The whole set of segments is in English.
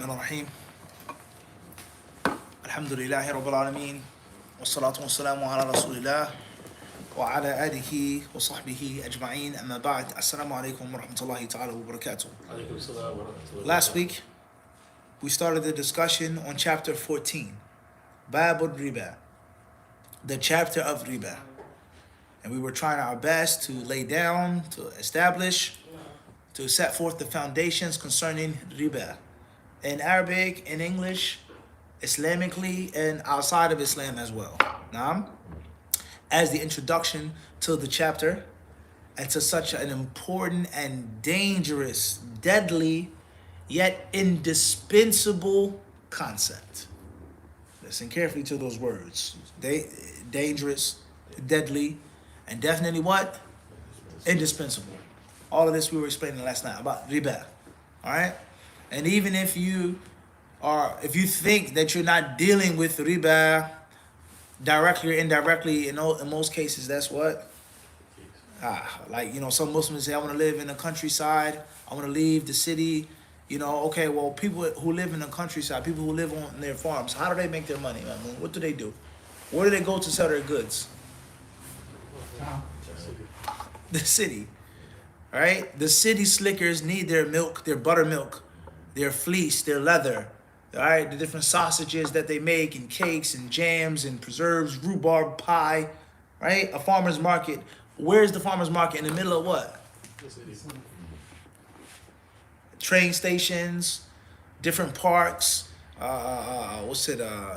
الرحمن الرحيم الحمد لله رب العالمين والصلاة والسلام على رسول الله وعلى آله وصحبه أجمعين أما بعد السلام عليكم ورحمة الله تعالى وبركاته. Last week we started the discussion on chapter 14, Babul Riba, the chapter of Riba, and we were trying our best to lay down, to establish, to set forth the foundations concerning Riba in Arabic, in English, Islamically, and outside of Islam as well. Now, as the introduction to the chapter and to such an important and dangerous, deadly, yet indispensable concept. Listen carefully to those words. Dangerous, deadly, and definitely what? Indispensable. All of this we were explaining last night about riba. All right? And even if you think that you're not dealing with riba directly or indirectly, in most cases, that's what? Some Muslims say, I want to live in the countryside, I want to leave the city. Okay, well, people who live in the countryside, people who live on their farms, how do they make their money? What do they do? Where do they go to sell their goods? The city. Right? The city slickers need their milk, their buttermilk, their fleece, their leather, all right? The different sausages that they make, and cakes and jams and preserves, rhubarb pie, right? A farmer's market. Where's the farmer's market? In the middle of what? The city. Train stations, different parks,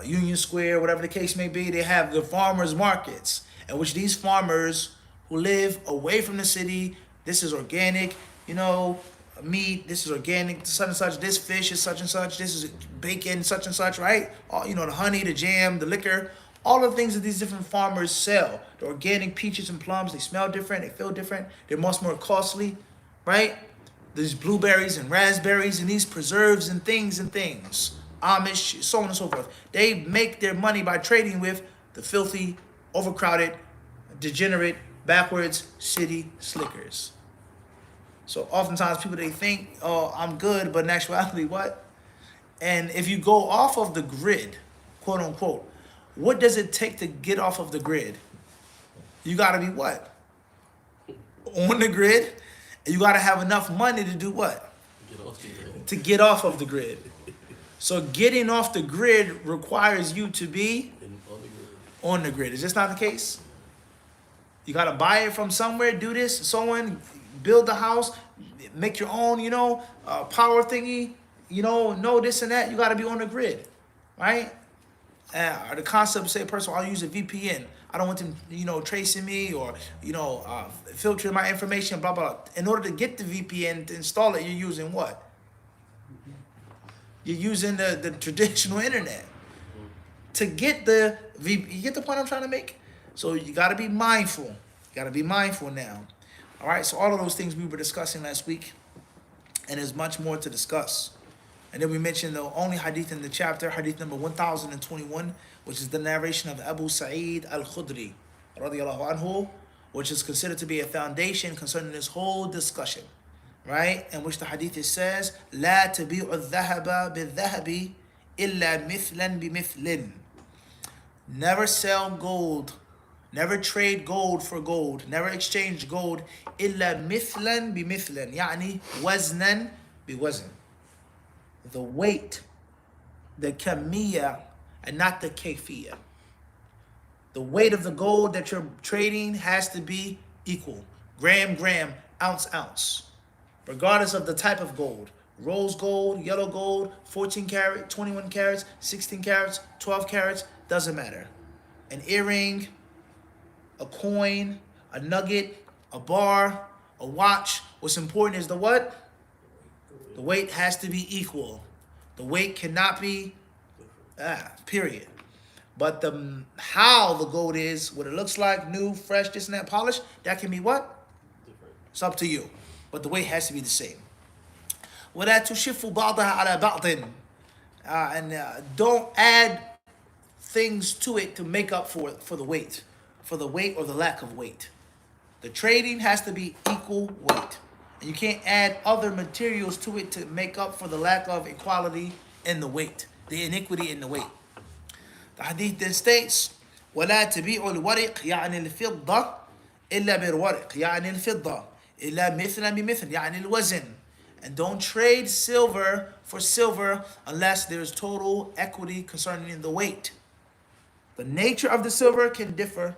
Union Square, whatever the case may be. They have the farmers markets, in which these farmers who live away from the city, this is organic, meat, this is organic, such and such, this fish is such and such, this is bacon, such and such, right? The honey, the jam, the liquor, all the things that these different farmers sell. The organic peaches and plums, they smell different, they feel different, they're much more costly, right? These blueberries and raspberries and these preserves and things, Amish, so on and so forth. They make their money by trading with the filthy, overcrowded, degenerate, backwards city slickers. So oftentimes people, they think, oh, I'm good, but in actuality, what? And if you go off of the grid, quote unquote, what does it take to get off of the grid? You got to be what? On the grid, and you got to have enough money to do what? To get off of the grid. So getting off the grid requires you to be on the grid. Is this not the case? You got to buy it from somewhere, do this, so on, build the house, make your own, power thingy, know this and that. You got to be on the grid, right? The concept, say, person, I'll use a VPN. I don't want them, tracing me or, filtering my information, blah, blah. In order to get the VPN, to install it, you're using what? You're using the traditional internet. To get the you get the point I'm trying to make? So you got to be mindful. You got to be mindful now. All right, so all of those things we were discussing last week, and there's much more to discuss. And then we mentioned the only hadith in the chapter, hadith number 1021, which is the narration of Abu Sa'id al-Khudri, radiyallahu anhu, which is considered to be a foundation concerning this whole discussion, right? In which the hadith says, لا تبيع الذهب بالذهب إلا مثلا بمثل. Never sell gold, never trade gold for gold, never exchange gold, إلا مثلا بمثل, يعني وزنا بوزن. The weight, the kamiyya, and not the kayfiyya. The weight of the gold that you're trading has to be equal. Gram, ounce, ounce. Regardless of the type of gold. Rose gold, yellow gold, 14 karat, 21 carats, 16 carats, 12 carats, doesn't matter. An earring, a coin, a nugget, a bar, a watch. What's important is the what? The weight has to be equal. The weight cannot be, period. But how the gold is, what it looks like, new, fresh, this and that, polished, that can be what? Different. It's up to you. But the weight has to be the same. وَلَا تُشِفُّ بَعْضَهَا عَلَى بَعْضٍ. And don't add things to it to make up for the weight or the lack of weight. The trading has to be equal weight. And you can't add other materials to it to make up for the lack of equality in the weight, the iniquity in the weight. The hadith then states, وَلَا تَبِيعُ الْوَرِقْ يعني الْفِضَّةِ إِلَّا بِالْوَرِقْ يعني الْفِضَّةِ إِلَّا مِثْلًا بِمِثْلٍ يعني الْوَزْنِ. And don't trade silver for silver unless there's total equity concerning the weight. The nature of the silver can differ,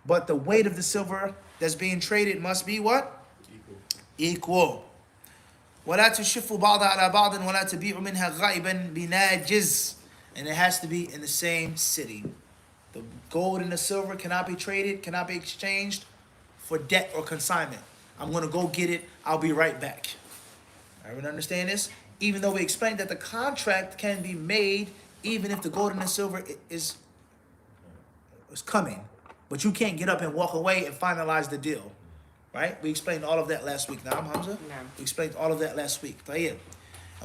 but the weight of the silver that's being traded must be what? Equal. وَلَا تُشِفُّ بَعْضَ عَلَى بَعْضٍ وَلَا تَبِيعُ مِنْهَا غَائِبًا بِنَاجِزٍ. And it has to be in the same city. The gold and the silver cannot be traded, cannot be exchanged for debt or consignment. I'm going to go get it. I'll be right back. Everyone understand this? Even though we explained that the contract can be made even if the gold and the silver is coming. But you can't get up and walk away and finalize the deal. Right? We explained all of that last week. Now, Hamza? No. We explained all of that last week. And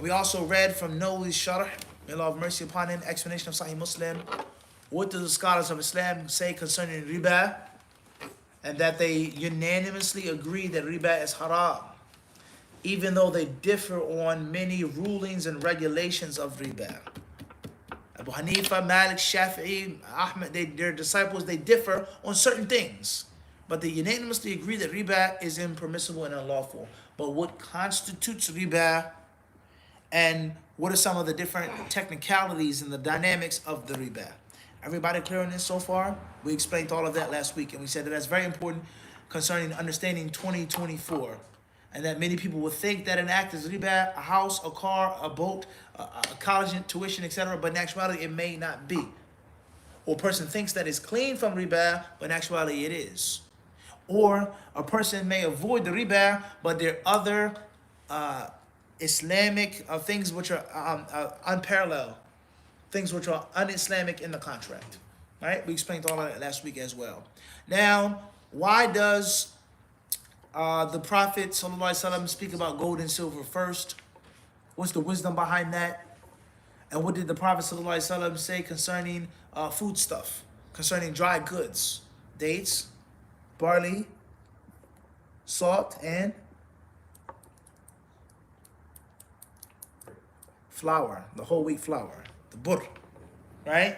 we also read from Noah's Sharh, may Allah have mercy upon him, explanation of Sahih Muslim. What do the scholars of Islam say concerning riba? And that they unanimously agree that riba is haram, even though they differ on many rulings and regulations of riba. Abu Hanifa, Malik, Shafi'i, Ahmed, their disciples, they differ on certain things. But they unanimously agree that riba is impermissible and unlawful. But what constitutes riba, and what are some of the different technicalities and the dynamics of the riba? Everybody clear on this so far? We explained all of that last week, and we said that that's very important concerning understanding 2024. And that many people will think that an act is riba, a house, a car, a boat, a college tuition, etc. But in actuality, it may not be. Or a person thinks that it's clean from riba, but in actuality, it is. Or a person may avoid the riba, but there are other Islamic things which are unparalleled, things which are un-Islamic in the contract. Right? We explained all of that last week as well. Now, why does the Prophet ﷺ speak about gold and silver first? What's the wisdom behind that? And what did the Prophet ﷺ say concerning food stuff, concerning dry goods, dates, barley, salt, and flour, the whole wheat flour, the burr, right?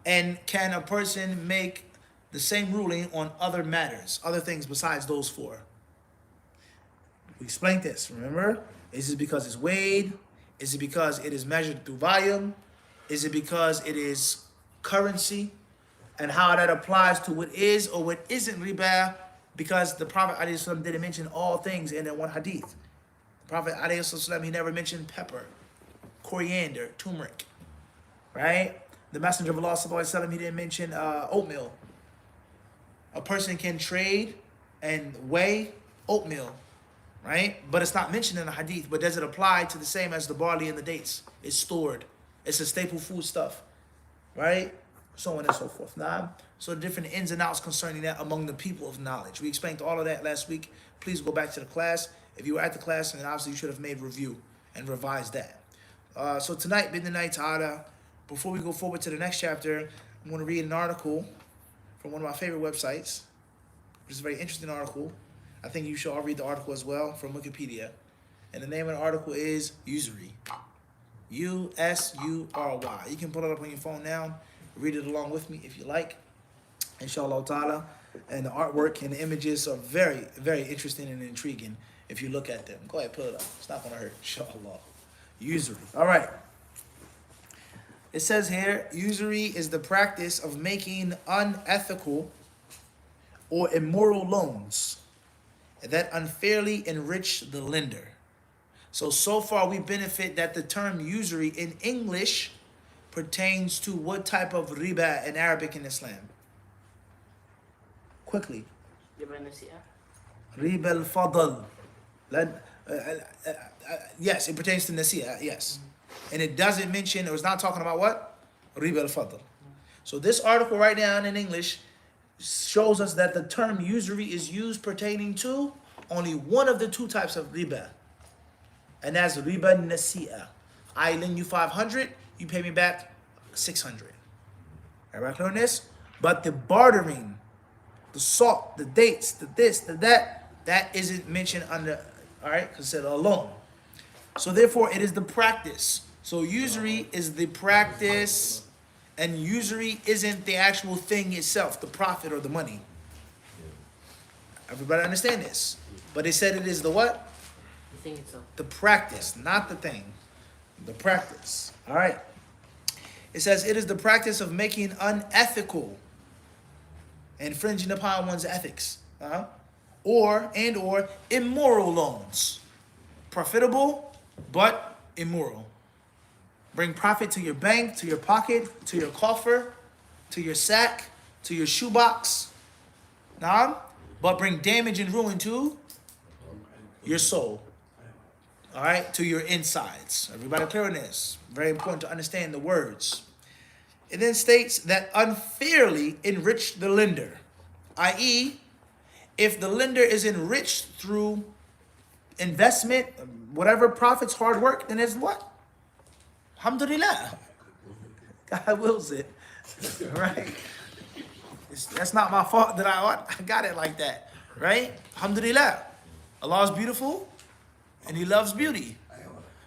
And can a person make the same ruling on other matters, other things besides those four? We explained this, remember? Is it because it's weighed? Is it because it is measured through volume? Is it because it is currency? And how that applies to what is or what isn't riba, because the Prophet ﷺ didn't mention all things in that one hadith. The Prophet ﷺ, he never mentioned pepper, coriander, turmeric, right? The Messenger of Allah ﷺ, he didn't mention oatmeal. A person can trade and weigh oatmeal, right? But it's not mentioned in the hadith. But does it apply to the same as the barley and the dates? It's stored. It's a staple food stuff, right? So on and so forth. Now, so different ins and outs concerning that among the people of knowledge. We explained all of that last week. Please go back to the class. If you were at the class, then obviously you should have made review and revised that. So tonight, bidnillahi ta'ala, before we go forward to the next chapter, I'm going to read an article from one of my favorite websites, which is a very interesting article. I think you should all read the article as well from Wikipedia. And the name of the article is Usury. U-S-U-R-Y. You can pull it up on your phone now. Read it along with me if you like. Inshallah ta'ala. And the artwork and the images are very, very interesting and intriguing if you look at them. Go ahead, pull it up. It's not going to hurt. Inshallah. Usury. All right. It says here, usury is the practice of making unethical or immoral loans that unfairly enrich the lender. So far we benefit that the term usury in English pertains to what type of riba in Arabic in Islam? Quickly. Riba al-fadl. Yes, it pertains to nasi'ah, yes. And it doesn't mention, or it's not talking about what? Riba al-fadl. So this article right now in English shows us that the term usury is used pertaining to only one of the two types of riba. And that's riba nasi'ah. I lend you 500, you pay me back 600. Everybody clear on this? But the bartering, the salt, the dates, the this, the that isn't mentioned under, all right, considered a loan. So therefore, it is the practice. So usury is the practice, and usury isn't the actual thing itself, the profit or the money. Everybody understand this? But they said it is the what? The thing itself. The practice, not the thing. The practice. All right. It says it is the practice of making unethical, infringing upon one's ethics, or immoral loans. Profitable, but immoral. Bring profit to your bank, to your pocket, to your coffer, to your sack, to your shoebox. But bring damage and ruin to your soul. All right, to your insides. Everybody clear on this? Very important to understand the words. It then states that unfairly enrich the lender, i.e., if the lender is enriched through investment, whatever profits, hard work, then it's what? Alhamdulillah. God wills it. Right? That's not my fault that I got it like that. Right? Alhamdulillah. Allah is beautiful and He loves beauty.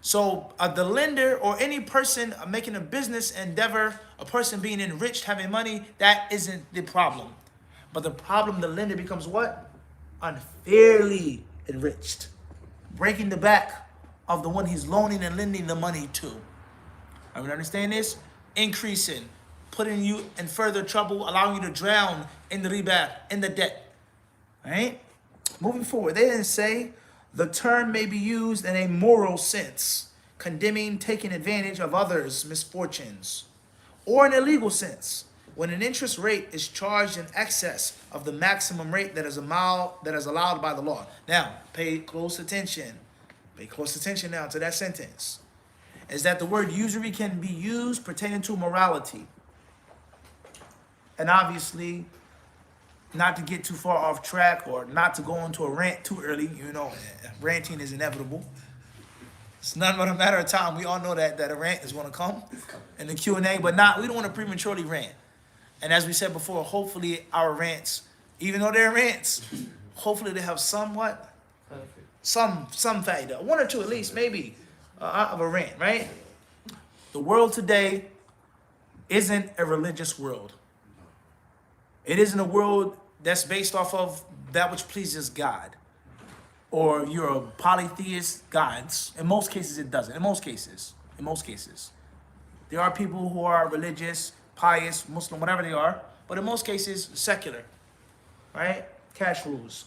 So the lender or any person making a business endeavor, a person being enriched, having money, that isn't the problem. But the problem, the lender becomes what? Unfairly enriched. Breaking the back of the one he's loaning and lending the money to. I would understand this? Increasing, putting you in further trouble, allowing you to drown in the riba, in the debt. All right? Moving forward, they didn't say the term may be used in a moral sense, condemning taking advantage of others' misfortunes, or in a legal sense, when an interest rate is charged in excess of the maximum rate that is allowed by the law. Now, pay close attention. Pay close attention now to that sentence. Is that the word usury can be used pertaining to morality. And obviously, not to get too far off track or not to go into a rant too early, ranting is inevitable. It's nothing but a matter of time. We all know that a rant is going to come in the Q&A, but we don't want to prematurely rant. And as we said before, hopefully our rants, even though they're rants, hopefully they have somewhat, some faida, one or two at least, maybe, of a rant, right? The world today isn't a religious world. It isn't a world that's based off of that which pleases God. Or you're a polytheist gods. In most cases, it doesn't. In most cases. There are people who are religious, pious, Muslim, whatever they are. But in most cases, secular. Right? Cash rules.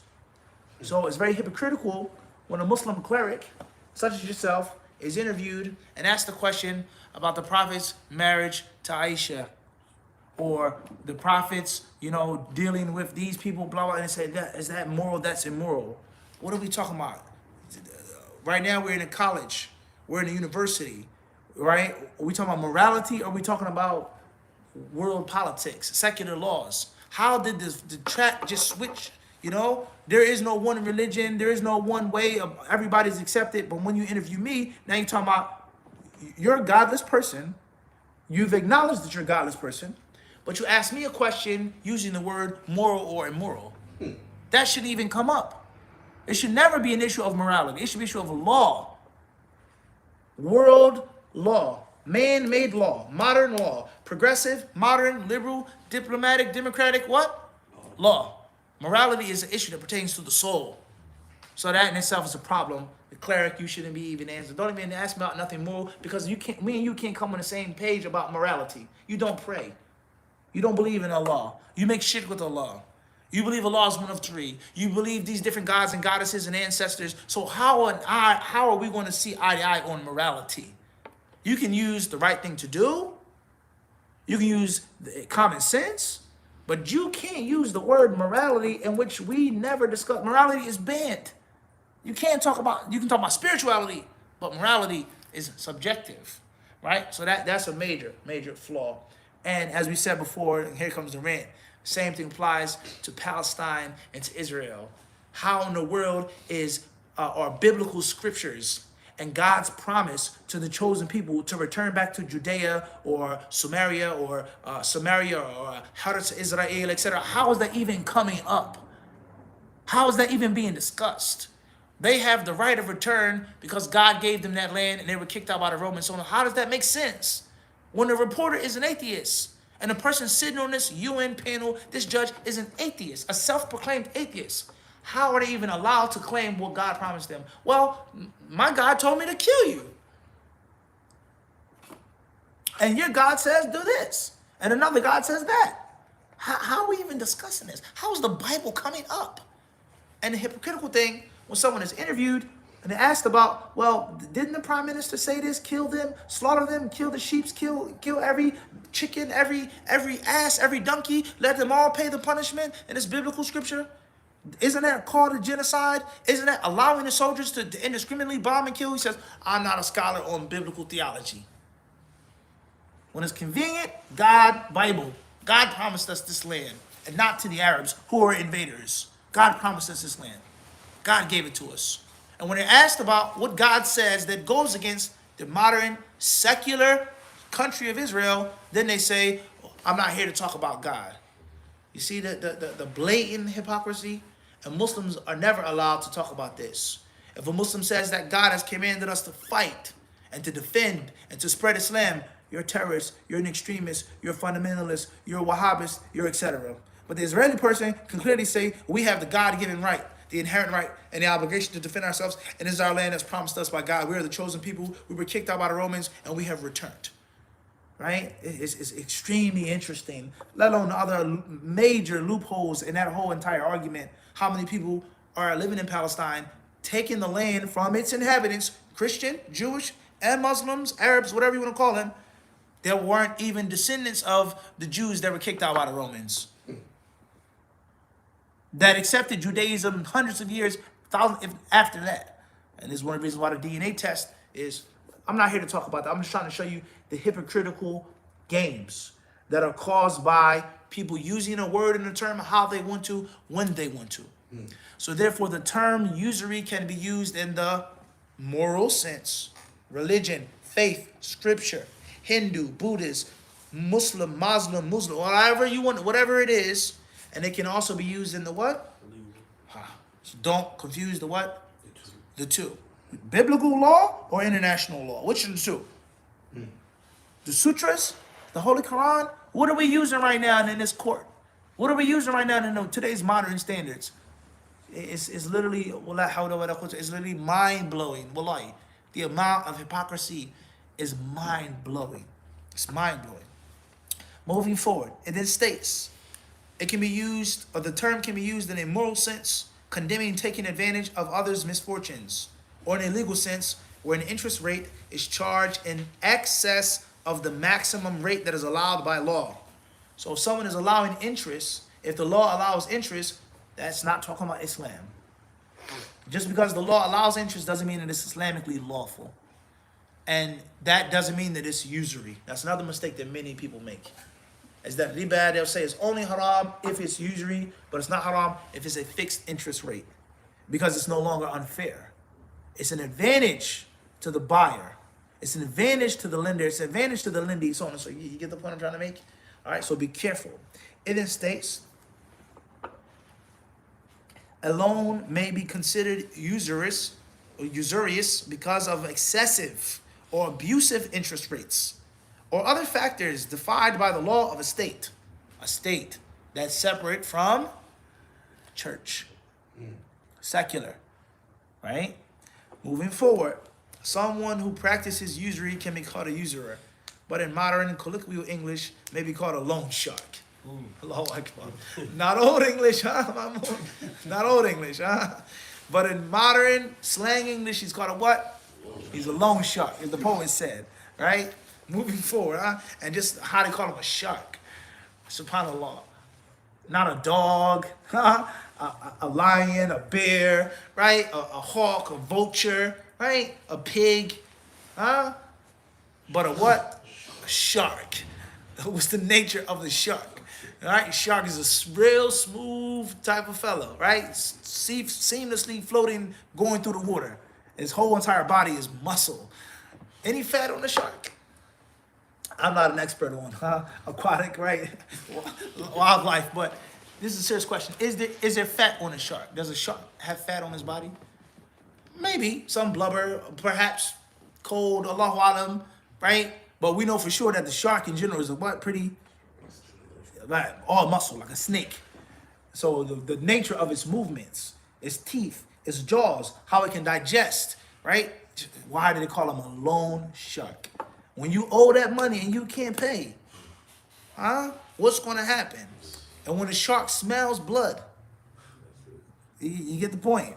So it's very hypocritical when a Muslim cleric, such as yourself, is interviewed and asked the question about the Prophet's marriage to Aisha. Or the Prophet's, dealing with these people, blah, blah, and they say, is that moral? That's immoral. What are we talking about? Right now, we're in a college. We're in a university, right? Are we talking about morality? Or are we talking about world politics, secular laws? How did the track just switch? There is no one religion. There is no one way of everybody's accepted. But when you interview me, now you're talking about you're a godless person. You've acknowledged that you're a godless person. But you ask me a question using the word moral or immoral. That shouldn't even come up. It should never be an issue of morality. It should be an issue of law. World law. Man-made law. Modern law. Progressive, modern, liberal, diplomatic, democratic, what? Law. Morality is an issue that pertains to the soul. So that in itself is a problem. The cleric, you shouldn't be even answering. Don't even ask about nothing moral because me and you can't come on the same page about morality. You don't pray. You don't believe in Allah. You make shirk with Allah. You believe Allah is one of three. You believe these different gods and goddesses and ancestors. So how are we going to see eye to eye on morality? You can use the right thing to do. You can use common sense. But you can't use the word morality in which we never discuss. Morality is bent. You can talk about spirituality, but morality is subjective, right? So that's a major flaw. And as we said before, and here comes the rant, same thing applies to Palestine and to Israel. How in the world are biblical scriptures and God's promise to the chosen people to return back to Judea or Samaria or Hadith Israel, etc. How is that even coming up? How is that even being discussed? They have the right of return because God gave them that land and they were kicked out by the Romans. So how does that make sense? When the reporter is an atheist and the person sitting on this UN panel, this judge is an atheist, a self-proclaimed atheist. How are they even allowed to claim what God promised them? Well, my God told me to kill you. And your God says do this. And another God says that. How are we even discussing this? How is the Bible coming up? And the hypocritical thing, when someone is interviewed and they're asked about, well, didn't the prime minister say this? Kill them, slaughter them, kill the sheep, kill every chicken, every ass, every donkey, let them all pay the punishment in this biblical scripture? Isn't that called a genocide? Isn't that allowing the soldiers to indiscriminately bomb and kill? He says, I'm not a scholar on biblical theology. When it's convenient, Bible. God promised us this land, and not to the Arabs who are invaders. God promised us this land. God gave it to us. And when they're asked about what God says that goes against the modern secular country of Israel, then they say, I'm not here to talk about God. You see the blatant hypocrisy? And Muslims are never allowed to talk about this. If a Muslim says that God has commanded us to fight and to defend and to spread Islam, you're a terrorist, you're an extremist, you're a fundamentalist, you're a Wahhabist, you're etc. But the Israeli person can clearly say, we have the God-given right, the inherent right, and the obligation to defend ourselves, and this is our land that's promised us by God. We are the chosen people. We were kicked out by the Romans, and we have returned. Right? It's extremely interesting, let alone the other major loopholes in that whole entire argument. How many people are living in Palestine, taking the land from its inhabitants, Christian, Jewish, and Muslims, Arabs, whatever you want to call them, that weren't even descendants of the Jews that were kicked out by the Romans, that accepted Judaism hundreds of years, thousands after that. And this is one of the reasons why the DNA test is, I'm not here to talk about that. I'm just trying to show you the hypocritical games that are caused by people using a word and a term how they want to, when they want to. So therefore, the term usury can be used in the moral sense. Religion, faith, scripture, Hindu, Buddhist, Muslim, whatever you want, whatever it is. And it can also be used in the what? So don't confuse the what? The two. Biblical law or international law? Which are the two? The sutras, the Holy Quran. What are we using right now in this court? What are we using right now in today's modern standards? It's literally, it's literally mind-blowing. Wallahi. The amount of hypocrisy is mind-blowing. It's mind-blowing. Moving forward, it then states, it can be used, or the term can be used in a moral sense, condemning taking advantage of others' misfortunes, or in a legal sense, where an interest rate is charged in excess of the maximum rate that is allowed by law. So if someone is allowing interest, if the law allows interest, that's not talking about Islam. Just because the law allows interest doesn't mean that it's Islamically lawful. And that doesn't mean that it's usury. That's another mistake that many people make. Is that riba, they'll say it's only haram if it's usury, but it's not haram if it's a fixed interest rate, because it's no longer unfair. It's an advantage to the buyer. It's an advantage to the lender. It's an advantage to the lendee, so on and so. You get the point I'm trying to make? All right, so be careful. It then states, a loan may be considered usurious because of excessive or abusive interest rates or other factors defined by the law of a state that's separate from church, secular, right? Moving forward, someone who practices usury can be called a usurer, but in modern colloquial English may be called a loan shark. Allahu Akbar. Not old English, huh? Not old English, huh? But in modern slang English, he's called a what? He's a loan shark, as the poet said, right? Moving forward, huh? And just how they call him a shark. SubhanAllah. Not a dog, huh? A lion, a bear, right? A hawk, a vulture, right? A pig, huh? But a what? A shark. What's the nature of the shark? All right, shark is a real smooth type of fellow, right? Seamlessly floating, going through the water. His whole entire body is muscle. Any fat on the shark? I'm not an expert on aquatic, right? Wildlife, but this is a serious question. Is there fat on a shark? Does a shark have fat on his body? Maybe some blubber, perhaps cold, Allahu alam, right? But we know for sure that the shark in general is a what? Pretty, like all muscle, like a snake. So the nature of its movements, its teeth, its jaws, how it can digest, right? Why do they call him a loan shark? When you owe that money and you can't pay, huh? What's going to happen? And when the shark smells blood, you get the point.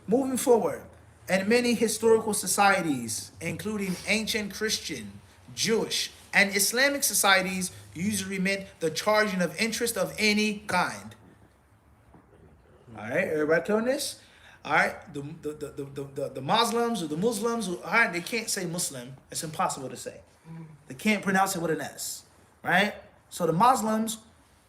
Moving forward, in many historical societies, including ancient Christian, Jewish, and Islamic societies, usury meant the charging of interest of any kind. All right, everybody clear on this? All right, the Muslims or the Muslims, all right, they can't say Muslim. It's impossible to say. They can't pronounce it with an S, right? So the Muslims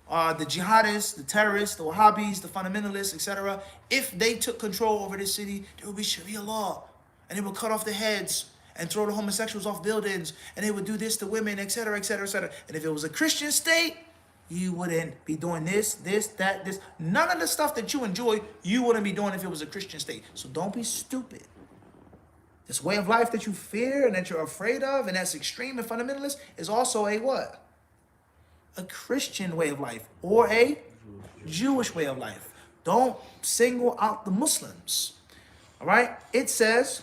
are the jihadists, the terrorists, the Wahhabis, the fundamentalists, etc. If they took control over this city, there would be Sharia law, and they would cut off the heads and throw the homosexuals off buildings, and they would do this to women, etc., etc., etc. And if it was a Christian state, you wouldn't be doing this, that, this. None of the stuff that you enjoy, you wouldn't be doing if it was a Christian state. So don't be stupid. This way of life that you fear and that you're afraid of and that's extreme and fundamentalist is also a what? A Christian way of life or a Jewish way of life. Don't single out the Muslims. All right? It says,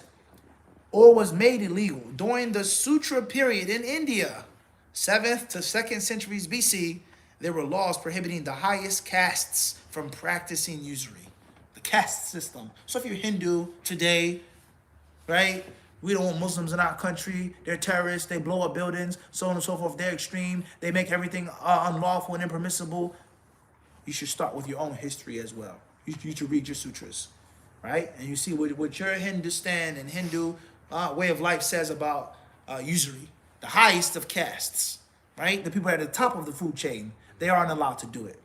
or was made illegal during the Sutra period in India, 7th to 2nd centuries BC. There were laws prohibiting the highest castes from practicing usury. The caste system. So if you're Hindu today, right? We don't want Muslims in our country. They're terrorists. They blow up buildings, so on and so forth. They're extreme. They make everything unlawful and impermissible. You should start with your own history as well. You should read your sutras, right? And you see what your Hindustan and Hindu way of life says about usury. The highest of castes, right? The people at the top of the food chain, they aren't allowed to do it.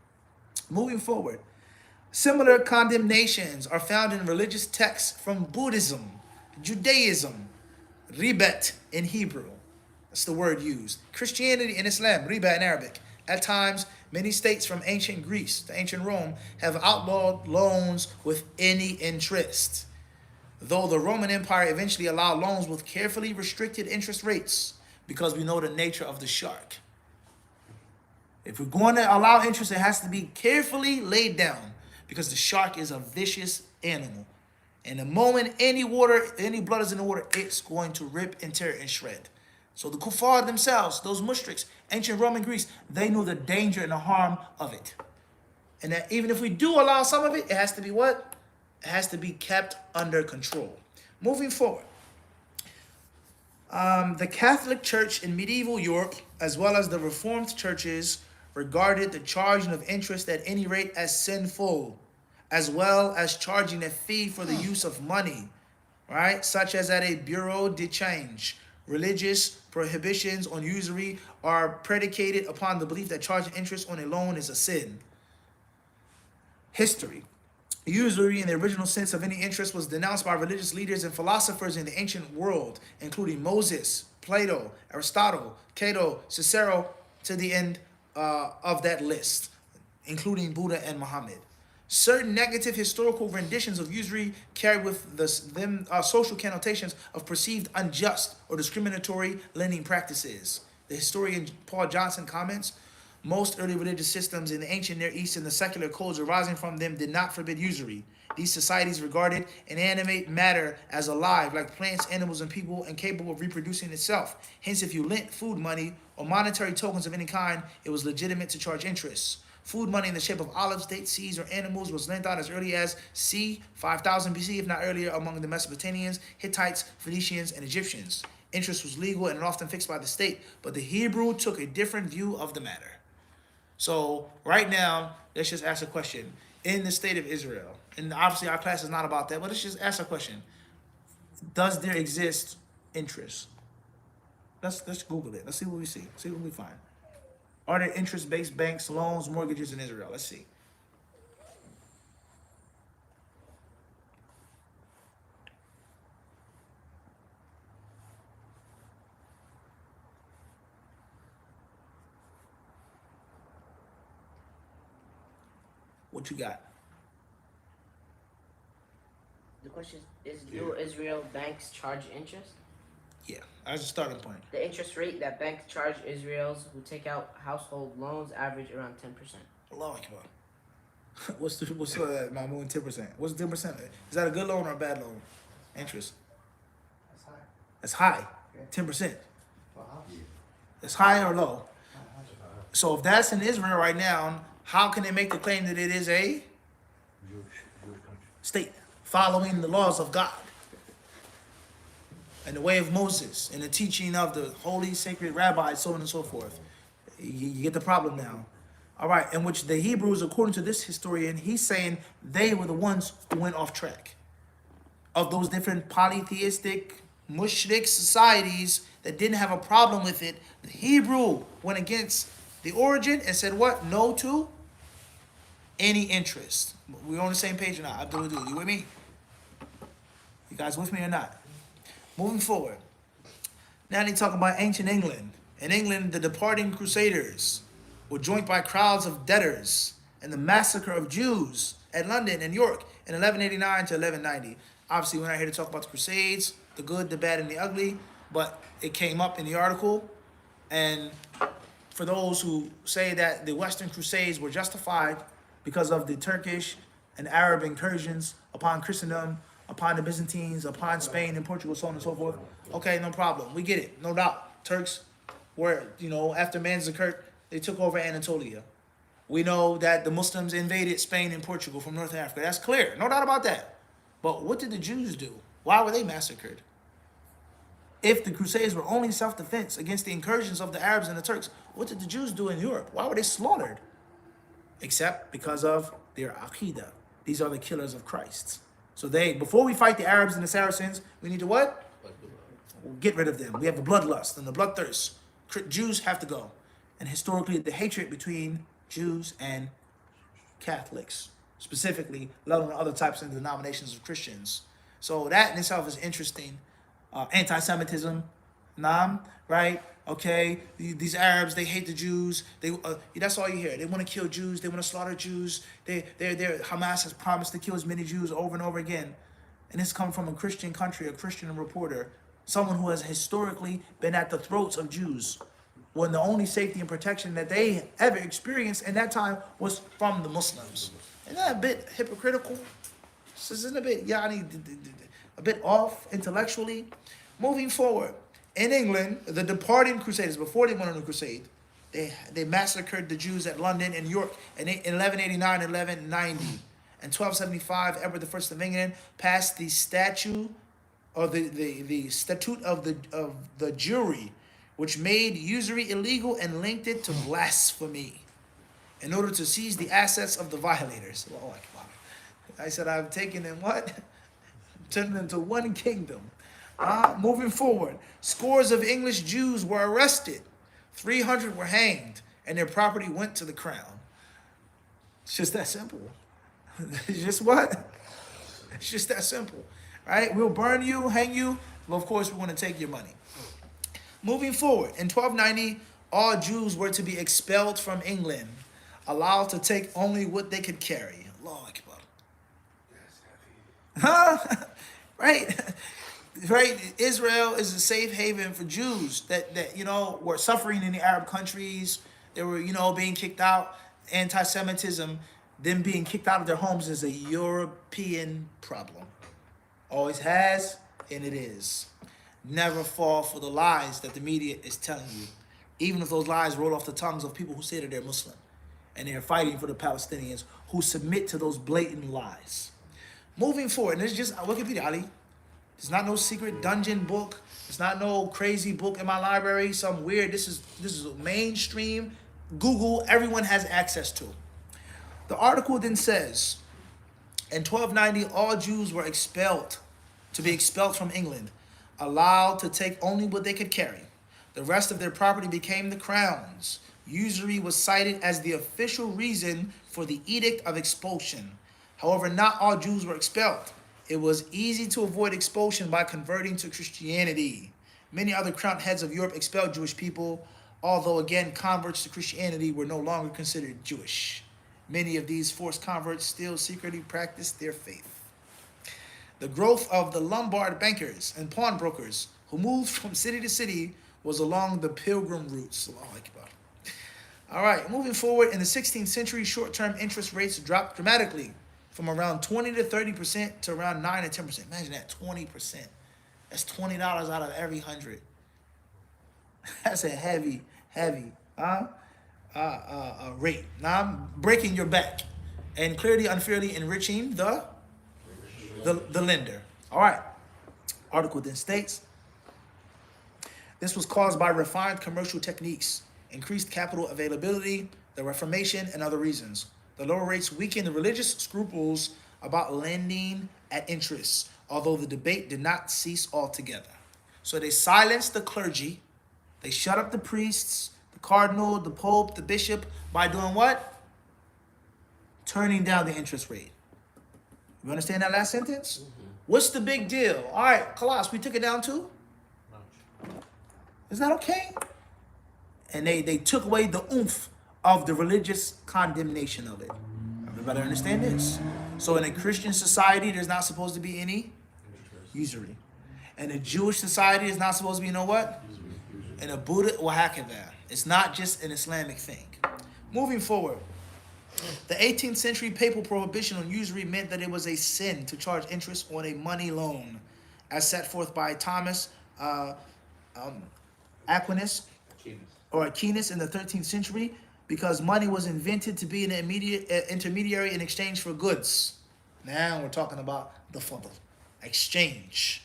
Moving forward, similar condemnations are found in religious texts from Buddhism, Judaism, ribat in Hebrew, that's the word used. Christianity and Islam, riba in Arabic. At times, many states from ancient Greece to ancient Rome have outlawed loans with any interest, though the Roman Empire eventually allowed loans with carefully restricted interest rates because we know the nature of the shark. If we're going to allow interest, it has to be carefully laid down because the shark is a vicious animal. And the moment any blood is in the water, it's going to rip and tear and shred. So the kuffar themselves, those mushriks, ancient Roman Greece, they knew the danger and the harm of it. And that even if we do allow some of it, it has to be what? It has to be kept under control. Moving forward. The Catholic Church in medieval Europe, as well as the Reformed churches, regarded the charging of interest at any rate as sinful, as well as charging a fee for the use of money, right? Such as at a bureau de change. Religious prohibitions on usury are predicated upon the belief that charging interest on a loan is a sin. History. Usury in the original sense of any interest was denounced by religious leaders and philosophers in the ancient world, including Moses, Plato, Aristotle, Cato, Cicero, to the end of that list, including Buddha and Muhammad. Certain negative historical renditions of usury carry with them social connotations of perceived unjust or discriminatory lending practices. The historian Paul Johnson comments, most early religious systems in the ancient Near East and the secular codes arising from them did not forbid usury. These societies regarded inanimate matter as alive, like plants, animals, and people, and capable of reproducing itself. Hence, if you lent food money or monetary tokens of any kind, it was legitimate to charge interest. Food money in the shape of olives, dates, seeds, or animals was lent out as early as c. 5000 BC, if not earlier, among the Mesopotamians, Hittites, Phoenicians, and Egyptians. Interest was legal and often fixed by the state, but the Hebrew took a different view of the matter. So right now, let's just ask a question. In the state of Israel, and obviously our class is not about that, but let's just ask a question. Does there exist interest? Let's Google it. Let's see what we see. See what we find. Are there interest-based banks, loans, mortgages in Israel? Let's see. What you got? The question is, do Israel banks charge interest? Yeah, as a starting point. The interest rate that banks charge Israelis who take out household loans average around 10%. Allah Akbar. What's 10%? What's 10%? Is that a good loan or a bad loan? Interest. That's high. 10%. It's high or low? So if that's in Israel right now, how can they make the claim that it is a state following the laws of God and the way of Moses and the teaching of the holy sacred rabbis, so on and so forth? You get the problem now. All right, in which the Hebrews, according to this historian, he's saying they were the ones who went off track of those different polytheistic mushrik societies that didn't have a problem with it. The Hebrew went against the origin and said what? No to any interest. We're on the same page or not? Abdul, you with me? You guys with me or not? Moving forward. Now they talk about ancient England. In England, the departing crusaders were joined by crowds of debtors and the massacre of Jews at London and York in 1189 to 1190. Obviously, we're not here to talk about the Crusades, the good, the bad, and the ugly, but it came up in the article. And for those who say that the Western Crusades were justified because of the Turkish and Arab incursions upon Christendom, upon the Byzantines, upon Spain and Portugal, so on and so forth, okay, no problem. We get it, no doubt. Turks were, after Manzikert, they took over Anatolia. We know that the Muslims invaded Spain and Portugal from North Africa. That's clear, no doubt about that. But what did the Jews do? Why were they massacred? If the Crusades were only self-defense against the incursions of the Arabs and the Turks, what did the Jews do in Europe? Why were they slaughtered? Except because of their Aqidah. These are the killers of Christ. So before we fight the Arabs and the Saracens, we need to what? Get rid of them. We have the bloodlust and the bloodthirst. Jews have to go. And historically, the hatred between Jews and Catholics, specifically, let alone other types of denominations of Christians. So that in itself is interesting. Anti-Semitism, right? Okay, these Arabs, they hate the Jews. That's all you hear. They want to kill Jews. They want to slaughter Jews. Hamas has promised to kill as many Jews over and over again. And this comes from a Christian country, a Christian reporter, someone who has historically been at the throats of Jews, when the only safety and protection that they ever experienced in that time was from the Muslims. Isn't that a bit hypocritical? Isn't a bit off intellectually? Moving forward, in England, the departing crusaders, before they went on the crusade, they massacred the Jews at London and York in 1189 and 1190. In 1275, Edward I of England passed the statute of the jury, which made usury illegal and linked it to blasphemy in order to seize the assets of the violators. I said, I've taken them what? Turned them into one kingdom. Moving forward, scores of English Jews were arrested. 300 were hanged, and their property went to the crown. It's just that simple. It's just what? It's just that simple. Right? We'll burn you, hang you, but of course we want to take your money. Moving forward, in 1290, all Jews were to be expelled from England, allowed to take only what they could carry. Allahu Akbar. Huh? Right? Israel is a safe haven for Jews that were suffering in the Arab countries. They were, being kicked out. Anti-Semitism, them being kicked out of their homes is a European problem. Always has, and it is. Never fall for the lies that the media is telling you, even if those lies roll off the tongues of people who say that they're Muslim and they're fighting for the Palestinians who submit to those blatant lies. Moving forward, and it's just Wikipedia, Ali. It's not no secret dungeon book. It's not no crazy book in my library. Some weird. This is a mainstream. Google. Everyone has access to. The article then says, in 1290, all Jews were to be expelled from England, allowed to take only what they could carry. The rest of their property became the crown's. Usury was cited as the official reason for the edict of expulsion. However, not all Jews were expelled. It was easy to avoid expulsion by converting to Christianity. Many other crowned heads of Europe expelled Jewish people, although again, converts to Christianity were no longer considered Jewish. Many of these forced converts still secretly practiced their faith. The growth of the Lombard bankers and pawnbrokers who moved from city to city was along the pilgrim routes. All right, moving forward, in the 16th century, short-term interest rates dropped dramatically from around 20 to 30% to around 9 to 10%. Imagine that, 20%. That's $20 out of every 100. That's a heavy rate. Now I'm breaking your back and clearly unfairly enriching the lender. All right. Article then states, this was caused by refined commercial techniques, increased capital availability, the Reformation, and other reasons. The lower rates weakened the religious scruples about lending at interest, although the debate did not cease altogether. So they silenced the clergy, they shut up the priests, the cardinal, the pope, the bishop, by doing what? Turning down the interest rate. You understand that last sentence? Mm-hmm. What's the big deal? All right, Colossus, we took it down too? Is that okay? And they took away the oomph of the religious condemnation of it. Everybody understand this? So in a Christian society, there's not supposed to be any usury. In a Jewish society, there's not supposed to be, you know what? In a Buddha, wahakadha. It's not just an Islamic thing. Moving forward, the 18th century papal prohibition on usury meant that it was a sin to charge interest on a money loan, as set forth by Thomas Aquinas in the 13th century, because money was invented to be an intermediary in exchange for goods. Now we're talking about the fadl, exchange.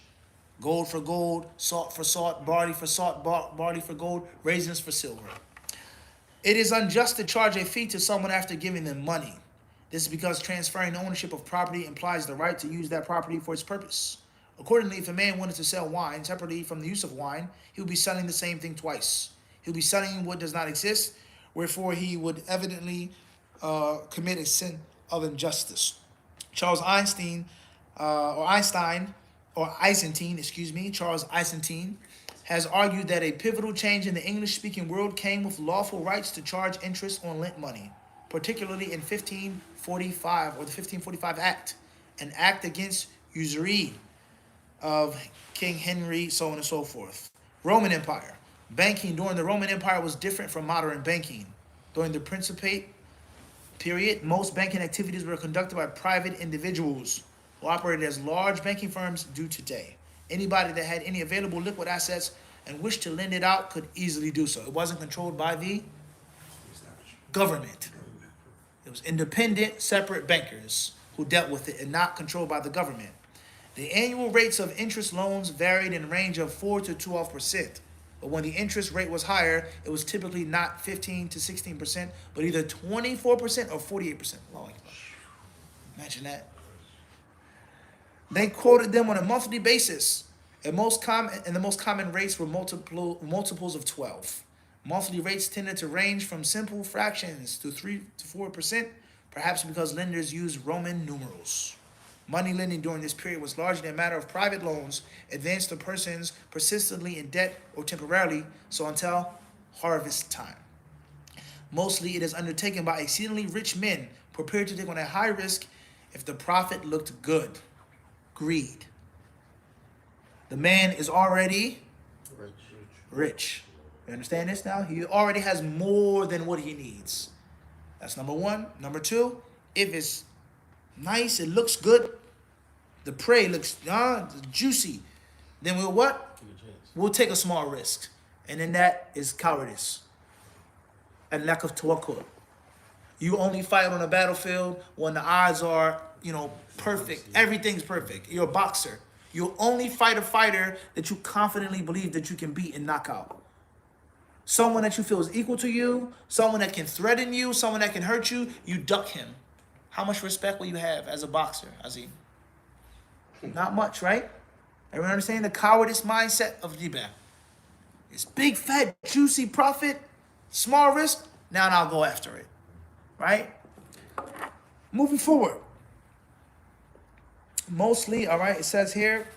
Gold for gold, salt for salt, barley for salt, barley for gold, raisins for silver. It is unjust to charge a fee to someone after giving them money. This is because transferring ownership of property implies the right to use that property for its purpose. Accordingly, if a man wanted to sell wine separately from the use of wine, he would be selling the same thing twice. He would be selling what does not exist, wherefore he would evidently commit a sin of injustice. Charles Eisenstein, Charles Eisenstein, has argued that a pivotal change in the English-speaking world came with lawful rights to charge interest on lent money, particularly in 1545, or the 1545 Act, an act against usury of King Henry, so on and so forth. Roman Empire. Banking during the Roman Empire was different from modern banking. During the Principate period, most banking activities were conducted by private individuals who operated as large banking firms do today. Anybody that had any available liquid assets and wished to lend it out could easily do so. It wasn't controlled by the government. It was independent, separate bankers who dealt with it and not controlled by the government. The annual rates of interest loans varied in a range of 4 to 12%. But when the interest rate was higher, it was typically not 15 to 16%, but either 24% or 48%. Imagine that. They quoted them on a monthly basis. And the most common rates were multiples of 12. Monthly rates tended to range from simple fractions to 3 to 4%, perhaps because lenders used Roman numerals. Money lending during this period was largely a matter of private loans advanced to persons persistently in debt or temporarily, so until harvest time. Mostly it is undertaken by exceedingly rich men prepared to take on a high risk if the profit looked good. Greed. The man is already rich. You understand this now? He already has more than what he needs. That's number one. Number two, if it's nice, it looks good, the prey looks juicy, then we'll what? We'll take a small risk. And then that is cowardice and lack of tawakkul. You only fight on a battlefield when the odds are, perfect. Everything's perfect. You're a boxer. You'll only fight a fighter that you confidently believe that you can beat and knock out. Someone that you feel is equal to you, someone that can threaten you, someone that can hurt you, you duck him. How much respect will you have as a boxer, Azim? Not much, right? Everyone understand the cowardice mindset of riba? It's big, fat, juicy profit, small risk, now I'll go after it, right? Moving forward. Mostly, all right, it says here,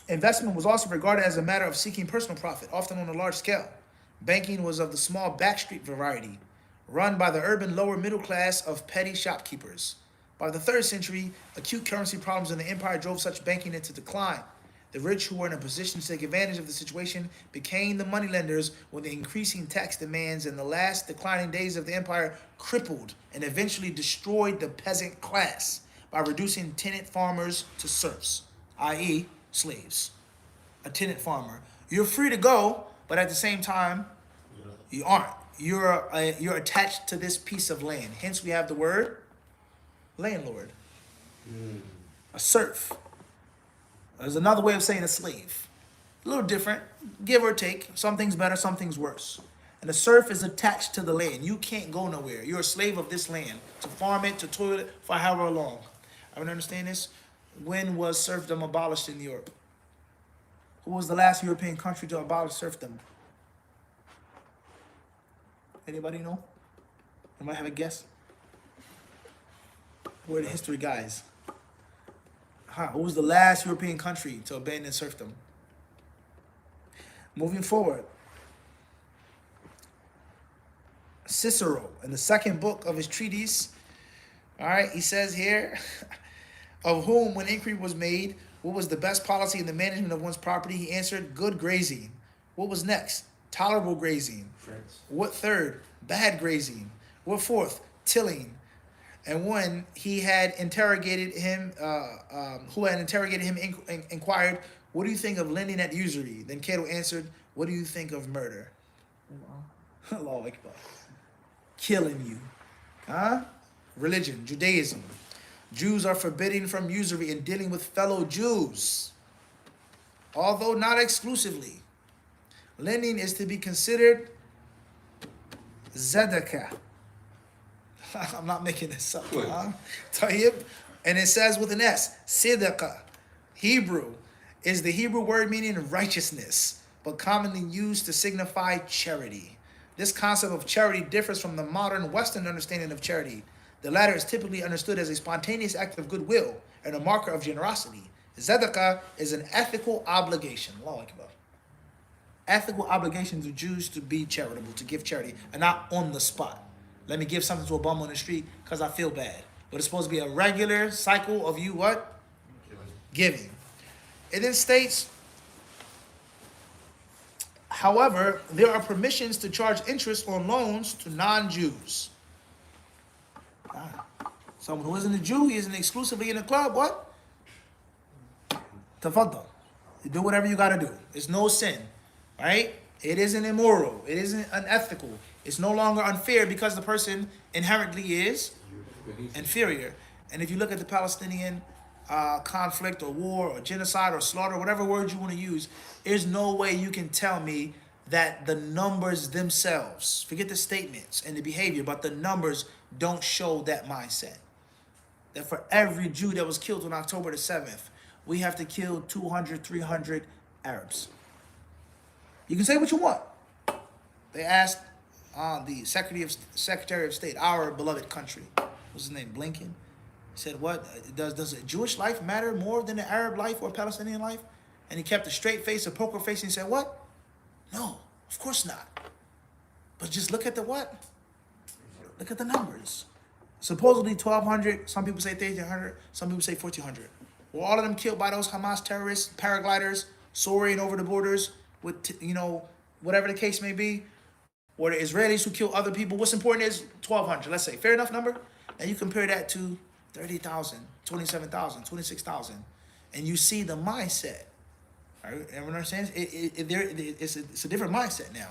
investment was also regarded as a matter of seeking personal profit, often on a large scale. Banking was of the small backstreet variety, run by the urban lower middle class of petty shopkeepers. By the 3rd century, acute currency problems in the empire drove such banking into decline. The rich who were in a position to take advantage of the situation became the moneylenders when the increasing tax demands in the last declining days of the empire crippled and eventually destroyed the peasant class by reducing tenant farmers to serfs, i.e., slaves. A tenant farmer. You're free to go, but at the same time, you aren't. You're attached to this piece of land. Hence, we have the word landlord. A serf. There's another way of saying a slave. A little different, give or take. Some things better, some things worse. And a serf is attached to the land. You can't go nowhere. You're a slave of this land. To farm it, to toil it for however long. Everyone understand this? When was serfdom abolished in Europe? Who was the last European country to abolish serfdom? Anybody know? Anybody have a guess? Who are the history guys? Who was the last European country to abandon serfdom? Moving forward. Cicero, in the 2nd book of his treatise, all right, he says here, of whom, when inquiry was made, what was the best policy in the management of one's property, he answered, good grazing. What was next? Tolerable grazing. France. What 3rd? Bad grazing. What 4th? Tilling. And when he had interrogated him, inquired, what do you think of lending at usury? Then Cato answered, what do you think of murder? Allahu Akbar. Killing you. Religion, Judaism. Jews are forbidden from usury in dealing with fellow Jews, although not exclusively. Lending is to be considered zadaqah. I'm not making this up. Tayyib. And it says with an S, sidaqah. Hebrew is the Hebrew word meaning righteousness, but commonly used to signify charity. This concept of charity differs from the modern Western understanding of charity. The latter is typically understood as a spontaneous act of goodwill and a marker of generosity. Zadaqah is an ethical obligation. Allahu Akbar. Ethical obligation to Jews to be charitable, to give charity, and not on the spot. Let me give something to a bum on the street because I feel bad. But it's supposed to be a regular cycle of you what? Giving. It then states, however, there are permissions to charge interest on loans to non-Jews. Someone who isn't a Jew, he isn't exclusively in a club, what? Tafaddal. You do whatever you got to do. It's no sin, right? It isn't immoral. It isn't unethical. It's no longer unfair because the person inherently is inferior. And if you look at the Palestinian conflict or war or genocide or slaughter, whatever word you want to use, there's no way you can tell me that the numbers themselves, forget the statements and the behavior, but the numbers don't show that mindset. That for every Jew that was killed on October the 7th, we have to kill 200, 300 Arabs. You can say what you want. They asked the Secretary of State, our beloved country, what's his name, Blinken? He said, what, does a Jewish life matter more than an Arab life or a Palestinian life? And he kept a straight face, a poker face, and he said, what? No, of course not. But just look at the what? Look at the numbers. Supposedly 1,200, some people say 1,300, some people say 1,400. Were all of them killed by those Hamas terrorists, paragliders, soaring over the borders with, whatever the case may be? Or the Israelis who kill other people? What's important is 1,200, let's say. Fair enough number? And you compare that to 30,000, 27,000, 26,000, and you see the mindset. All right, everyone understands? It's a different mindset now.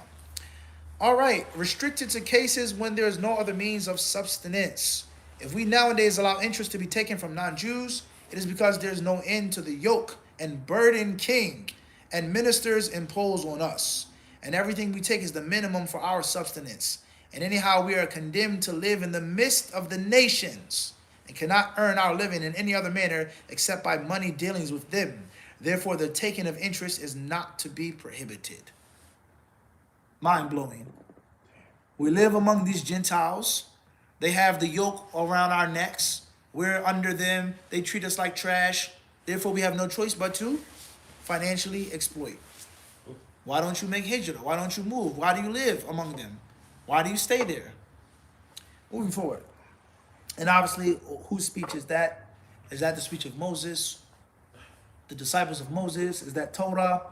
All right, restricted to cases when there is no other means of subsistence. If we nowadays allow interest to be taken from non-Jews, it is because there is no end to the yoke and burden king and ministers impose on us. And everything we take is the minimum for our subsistence. And anyhow, we are condemned to live in the midst of the nations and cannot earn our living in any other manner except by money dealings with them. Therefore, the taking of interest is not to be prohibited. Mind-blowing. We live among these Gentiles. They have the yoke around our necks. We're under them. They treat us like trash. Therefore, we have no choice but to financially exploit. Why don't you make hijrah? Why don't you move? Why do you live among them? Why do you stay there? Moving forward. And obviously, whose speech is that? Is that the speech of Moses, the disciples of Moses? Is that Torah,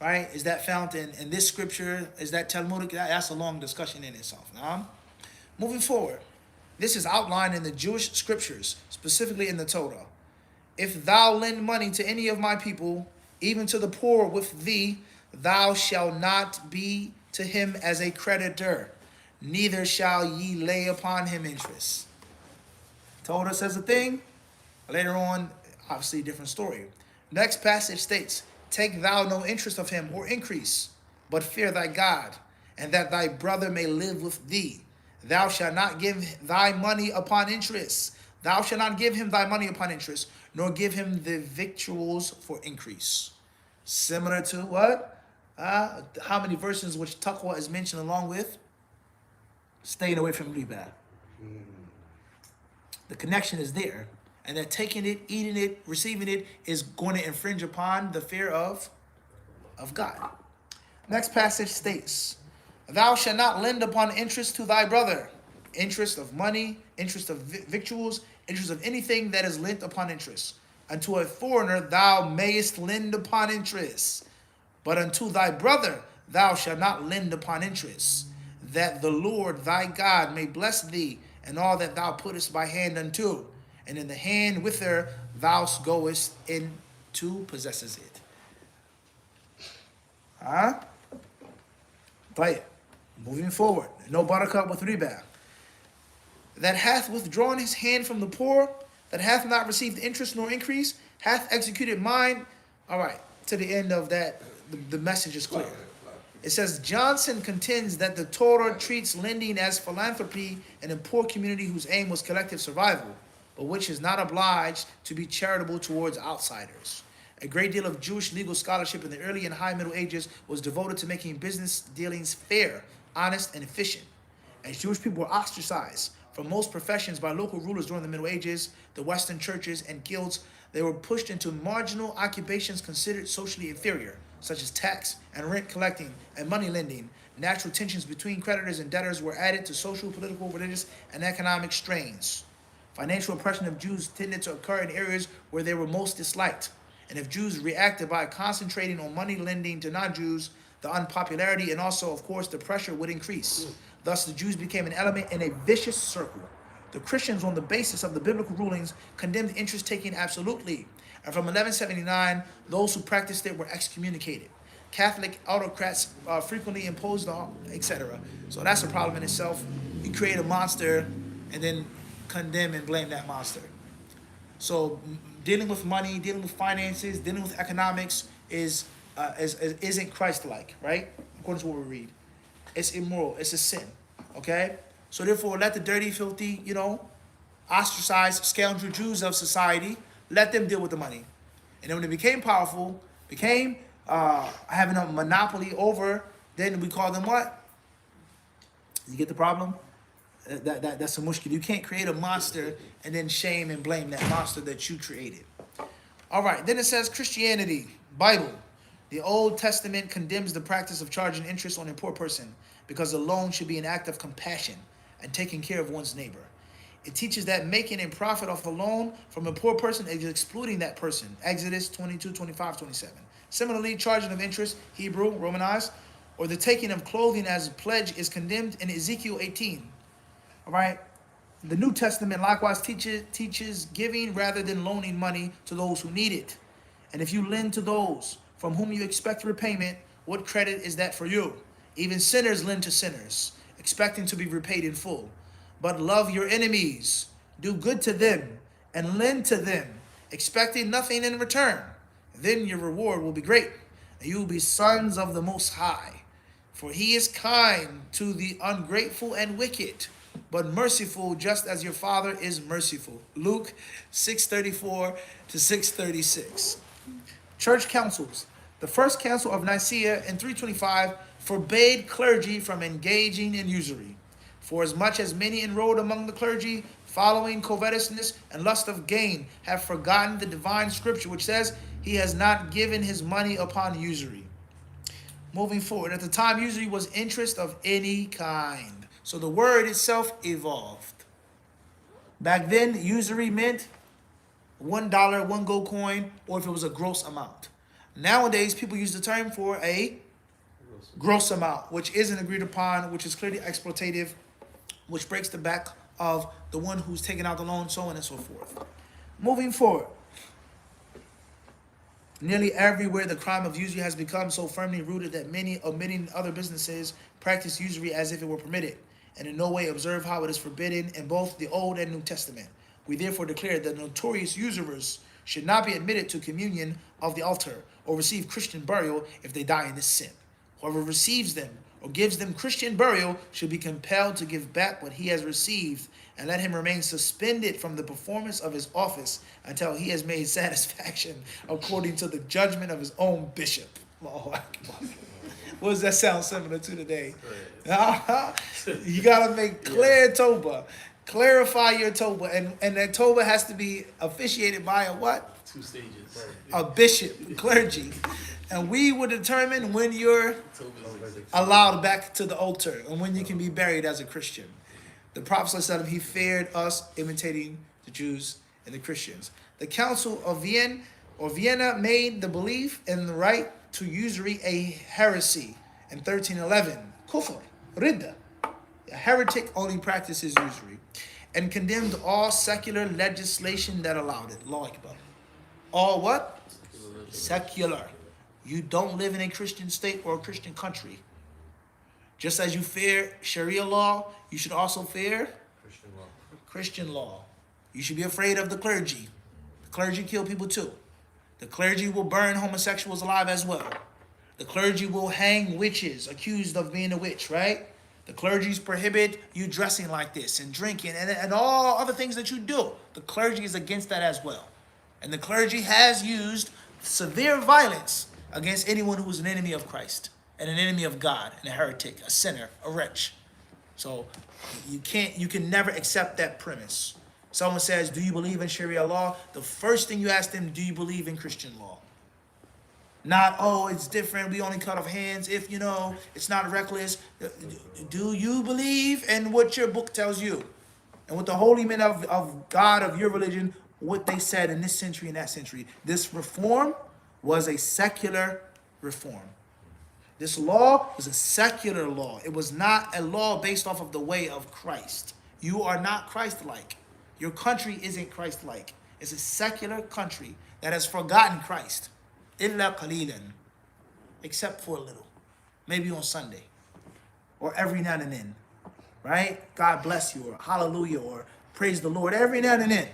right? Is that found in this scripture? Is that Talmudic? That's a long discussion in itself. Moving forward, this is outlined in the Jewish scriptures, specifically in the Torah. If thou lend money to any of my people, even to the poor with thee, thou shalt not be to him as a creditor, neither shall ye lay upon him interest. Torah says a thing, later on, obviously a different story. Next passage states, take thou no interest of him or increase, but fear thy God, and that thy brother may live with thee. Thou shalt not give thy money upon interest. Thou shalt not give him thy money upon interest, nor give him the victuals for increase. Similar to what? How many verses which taqwa is mentioned along with? Staying away from riba. The connection is there. And that taking it, eating it, receiving it is going to infringe upon the fear of God. Next passage states, thou shalt not lend upon interest to thy brother. Interest of money, interest of victuals, interest of anything that is lent upon interest. Unto a foreigner thou mayest lend upon interest. But unto thy brother thou shalt not lend upon interest, that the Lord thy God may bless thee and all that thou puttest by hand unto, and in the hand whither thou goest in to possesses it. Moving forward, no barakah with riba. That hath withdrawn his hand from the poor, that hath not received interest nor increase, hath executed mine. All right, to the end of that, the message is clear. It says, Johnson contends that the Torah treats lending as philanthropy in a poor community whose aim was collective survival, but which is not obliged to be charitable towards outsiders. A great deal of Jewish legal scholarship in the early and high Middle Ages was devoted to making business dealings fair, honest, and efficient. As Jewish people were ostracized from most professions by local rulers during the Middle Ages, the Western churches and guilds, they were pushed into marginal occupations considered socially inferior, such as tax and rent collecting and money lending. Natural tensions between creditors and debtors were added to social, political, religious, and economic strains. Financial oppression of Jews tended to occur in areas where they were most disliked. And if Jews reacted by concentrating on money lending to non-Jews, the unpopularity and also, of course, the pressure would increase. Thus, the Jews became an element in a vicious circle. The Christians, on the basis of the biblical rulings, condemned interest-taking absolutely. And from 1179, those who practiced it were excommunicated. Catholic autocrats frequently imposed law, etc. So that's a problem in itself. You create a monster and then condemn and blame that monster. So dealing with money, dealing with finances, dealing with economics isn't Christ-like, right? According to what we read. It's immoral. It's a sin, okay? So therefore, let the dirty, filthy, ostracized scoundrel Jews of society, let them deal with the money. And then when they became powerful, having a monopoly over, then we call them what? You get the problem? That's a mushkil. You can't create a monster and then shame and blame that monster that you created. All right, then it says Christianity, Bible. The Old Testament condemns the practice of charging interest on a poor person because a loan should be an act of compassion and taking care of one's neighbor. It teaches that making a profit off a loan from a poor person is exploiting that person. Exodus 22, 25, 27. Similarly, charging of interest, Hebrew, Romanized, or the taking of clothing as a pledge is condemned in Ezekiel 18. All right? The New Testament likewise teaches giving rather than loaning money to those who need it. And if you lend to those from whom you expect repayment, what credit is that for you? Even sinners lend to sinners, expecting to be repaid in full. But love your enemies, do good to them, and lend to them, expecting nothing in return. Then your reward will be great, and you will be sons of the Most High. For he is kind to the ungrateful and wicked, but merciful just as your Father is merciful. Luke 6:34 to 6:36. Church councils. The first council of Nicaea in 325 forbade clergy from engaging in usury. For as much as many enrolled among the clergy, following covetousness and lust of gain, have forgotten the divine scripture which says, he has not given his money upon usury. Moving forward, at the time, usury was interest of any kind. So the word itself evolved. Back then, usury meant $1, one gold coin, or if it was a gross amount. Nowadays, people use the term for a gross amount, which isn't agreed upon, which is clearly exploitative, which breaks the back of the one who's taking out the loan, so on and so forth. Moving forward. Nearly everywhere, the crime of usury has become so firmly rooted that many, omitting other businesses, practice usury as if it were permitted, and in no way observe how it is forbidden in both the Old and New Testament. We therefore declare that notorious usurers should not be admitted to communion of the altar or receive Christian burial if they die in this sin. Whoever receives them or gives them Christian burial should be compelled to give back what he has received, and let him remain suspended from the performance of his office until he has made satisfaction according to the judgment of his own bishop. What does that sound similar to today? You gotta make clear Toba. Clarify your Toba. And that Toba has to be officiated by a what? 2 stages. A bishop, clergy. And we will determine when you're allowed back to the altar and when you can be buried as a Christian. The Prophet ﷺ, he feared us imitating the Jews and the Christians. The Council of Vienna made the belief in the right to usury a heresy in 1311. Kufr, ridda. A heretic only practices usury, and condemned all secular legislation that allowed it. Allahu Akbar. All what? Secular. You don't live in a Christian state or a Christian country. Just as you fear Sharia law, you should also fear Christian law. You should be afraid of the clergy. The clergy kill people too. The clergy will burn homosexuals alive as well. The clergy will hang witches accused of being a witch, right? The clergies prohibit you dressing like this and drinking and all other things that you do. The clergy is against that as well. And the clergy has used severe violence against anyone who is an enemy of Christ and an enemy of God and a heretic, a sinner, a wretch. So you can never accept that premise. Someone says, do you believe in Sharia law? The first thing you ask them, do you believe in Christian law? Not, oh, it's different. We only cut off hands if, it's not reckless. Do you believe in what your book tells you? And what the holy men of God, of your religion, what they said in this century and that century. This reform was a secular reform. This law was a secular law. It was not a law based off of the way of Christ. You are not Christ-like. Your country isn't Christ-like. It's a secular country that has forgotten Christ. Illa qalilan. Except for a little. Maybe on Sunday. Or every now and then. Right? God bless you, or hallelujah, or praise the Lord every now and then.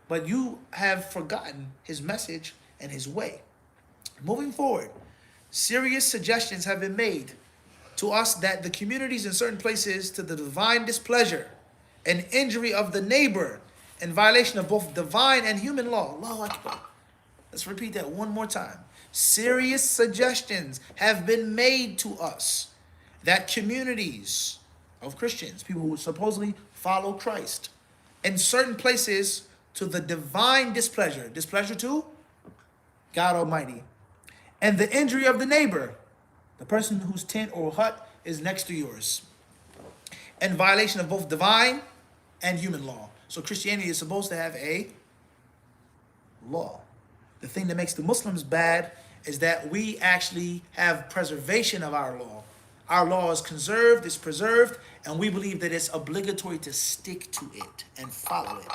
But you have forgotten his message and his way. Moving forward, serious suggestions have been made to us that the communities in certain places to the divine displeasure and injury of the neighbor in violation of both divine and human law. Allahu Akbar. Let's repeat that one more time. Serious suggestions have been made to us that communities of Christians, people who supposedly follow Christ, in certain places to the divine displeasure. Displeasure to God Almighty. And the injury of the neighbor, the person whose tent or hut is next to yours, in violation of both divine and human law. So Christianity is supposed to have a law. The thing that makes the Muslims bad is that we actually have preservation of our law. Our law is conserved, it's preserved, and we believe that it's obligatory to stick to it and follow it.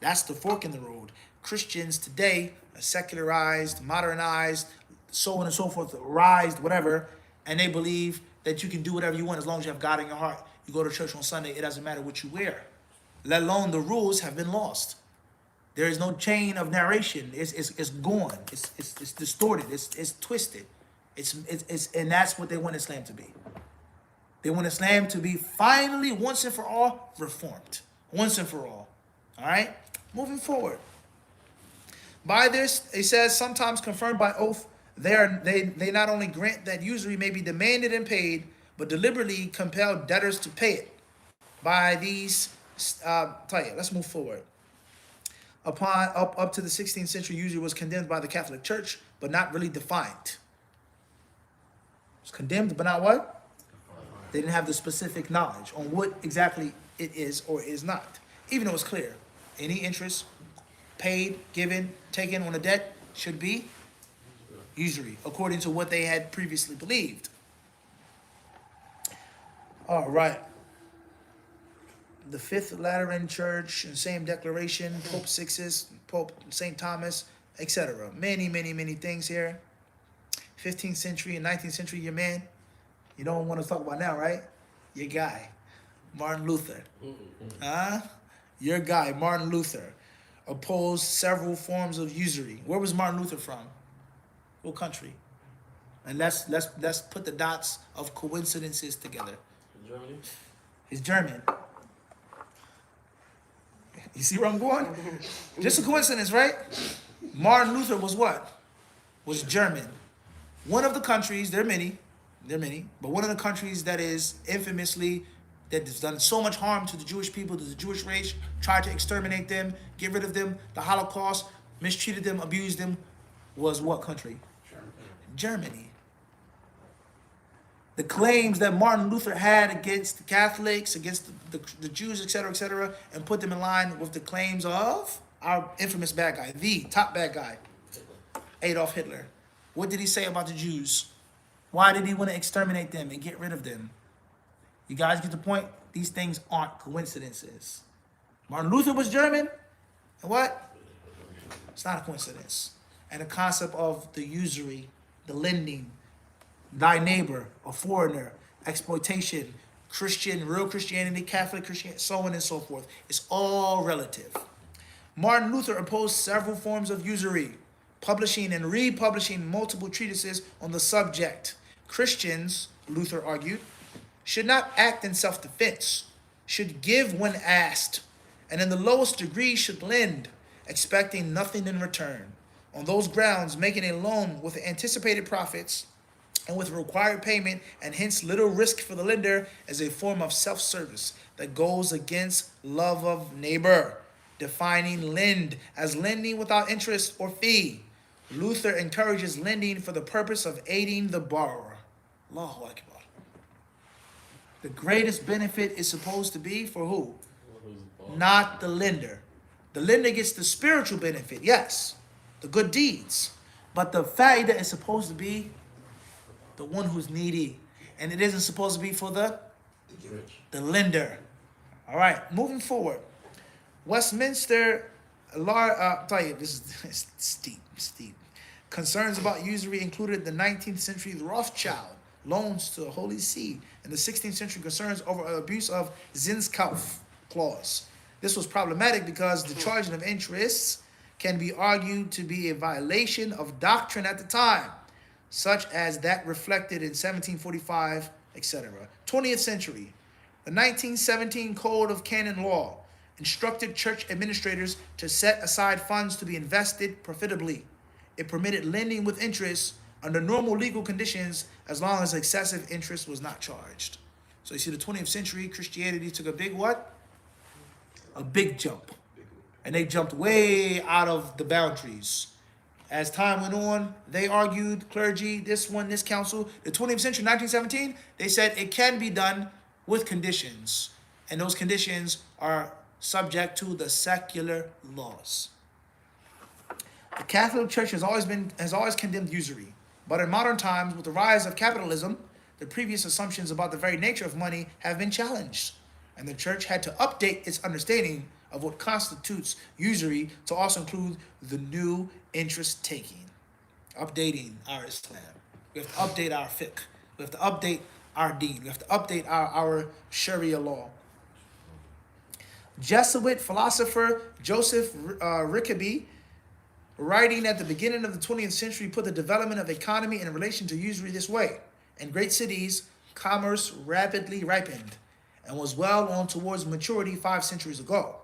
That's the fork in the road. Christians today are secularized, modernized, so on and so forth, rised, whatever, and they believe that you can do whatever you want as long as you have God in your heart. You go to church on Sunday, it doesn't matter what you wear. Let alone the rules have been lost. There is no chain of narration. It's gone. It's distorted. It's twisted. And that's what they want Islam to be. They want Islam to be finally, once and for all, reformed. Once and for all. All right? Moving forward. By this, it says, sometimes confirmed by oath, they not only grant that usury may be demanded and paid, but deliberately compel debtors to pay it. By these, let's move forward. Up to the 16th century, usury was condemned by the Catholic Church, but not really defined. It's condemned, but not what? They didn't have the specific knowledge on what exactly it is or is not. even though it's clear. Any interest paid, given, taken on a debt should be usury, according to what they had previously believed. All right. The Fifth Lateran Church and same declaration, Pope Sixtus, Pope St. Thomas, etc. Many, many, many things here. 15th century and 19th century, your man. You don't want to talk about now, right? Your guy, Martin Luther. Your guy, Martin Luther, opposed several forms of usury. Where was Martin Luther from? What country? And let's put the dots of coincidences together. Germany? He's German. You see where I'm going? Just a coincidence, right? Martin Luther was what? Was German. One of the countries, there are many, but one of the countries that is infamously, that has done so much harm to the Jewish people, to the Jewish race, tried to exterminate them, get rid of them, the Holocaust, mistreated them, abused them, was what country? Germany. The claims that Martin Luther had against the Catholics, against the Jews, etc., and put them in line with the claims of our infamous bad guy, the top bad guy, Adolf Hitler. What did he say about the Jews? Why did he want to exterminate them and get rid of them? You guys get the point? These things aren't coincidences. Martin Luther was German, and what? It's not a coincidence. And the concept of the usury, the lending, thy neighbor, a foreigner, exploitation, Christian, real Christianity, Catholic Christianity, so on and so forth. It's all relative. Martin Luther opposed several forms of usury, publishing and republishing multiple treatises on the subject. Christians, Luther argued, should not act in self-defense, should give when asked, and in the lowest degree should lend, expecting nothing in return. On those grounds, making a loan with anticipated profits and with required payment and hence little risk for the lender is a form of self-service that goes against love of neighbor, defining lend as lending without interest or fee. Luther encourages lending for the purpose of aiding the borrower. Allahu Akbar. The greatest benefit is supposed to be for who? Not the lender. The lender gets the spiritual benefit, yes, the good deeds. But the fa'idah is supposed to be the one who's needy. And it isn't supposed to be for the lender. All right, moving forward. Westminster, this is steep. Concerns about usury included the 19th century Rothschild loans to the Holy See, and the 16th century concerns over abuse of Zinskauf clause. This was problematic because the charging of interests can be argued to be a violation of doctrine at the time, such as that reflected in 1745, etc. 20th century, the 1917 Code of Canon Law instructed church administrators to set aside funds to be invested profitably. It permitted lending with interest under normal legal conditions as long as excessive interest was not charged. So you see the 20th century, Christianity took a big what? A big jump. And they jumped way out of the boundaries. As time went on, they argued, clergy, this council, the 20th century, 1917, they said it can be done with conditions. And those conditions are subject to the secular laws. The Catholic Church has always condemned usury. But in modern times, with the rise of capitalism, the previous assumptions about the very nature of money have been challenged. And the church had to update its understanding of what constitutes usury to also include the new interest taking. Updating our Islam. We have to update our fiqh. We have to update our deen. We have to update our Sharia law. Jesuit philosopher Joseph Rickaby, writing at the beginning of the 20th century, put the development of economy in relation to usury this way. In great cities, commerce rapidly ripened and was well on towards maturity 5 centuries ago.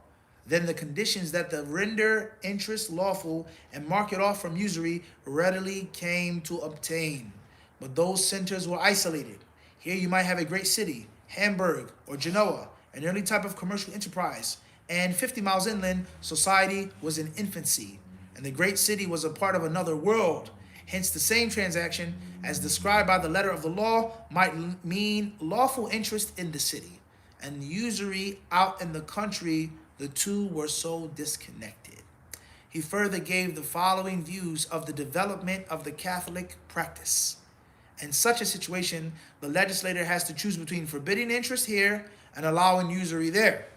Then the conditions that the render interest lawful and mark it off from usury readily came to obtain. But those centers were isolated. Here you might have a great city, Hamburg or Genoa, an early type of commercial enterprise, and 50 miles inland, society was in infancy, and the great city was a part of another world. Hence, the same transaction, as described by the letter of the law, might mean lawful interest in the city, and usury out in the country the two were so disconnected. He further gave the following views of the development of the Catholic practice. In such a situation, the legislator has to choose between forbidding interest here and allowing usury there,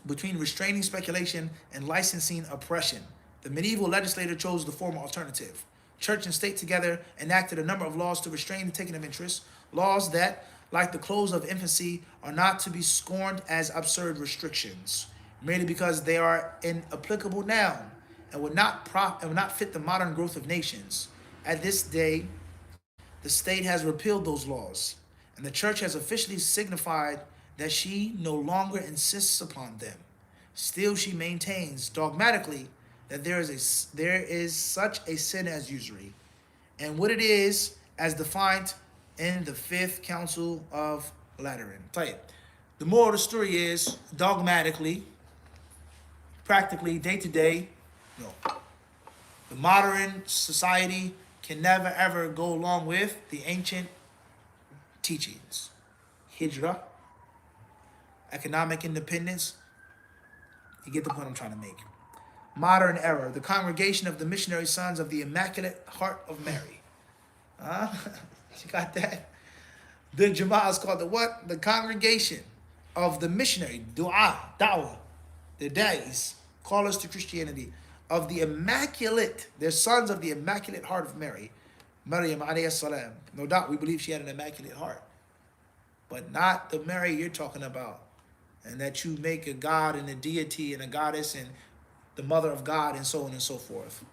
between restraining speculation and licensing oppression. The medieval legislator chose the former alternative. Church and state together enacted a number of laws to restrain the taking of interest, laws that, like the close of infancy, are not to be scorned as absurd restrictions, merely because they are inapplicable now and would not fit the modern growth of nations. At this day, the state has repealed those laws, and the church has officially signified that she no longer insists upon them. Still, she maintains dogmatically that there is such a sin as usury, and what it is as defined in the Fifth Council of Lateran. The moral of the story is, dogmatically, practically, day to day, no. The modern society can never ever go along with the ancient teachings. Hijrah, economic independence. You get the point I'm trying to make. Modern era, the congregation of the missionary sons of the Immaculate Heart of Mary. You got that? The Jama'ah is called the what? The congregation of the missionary, da'wah, the da'is, call us to Christianity, of the Immaculate, they're sons of the Immaculate Heart of Mary, Maryam alayhi salam. No doubt we believe she had an immaculate heart, but not the Mary you're talking about, and that you make a God and a deity and a goddess and the mother of God and so on and so forth.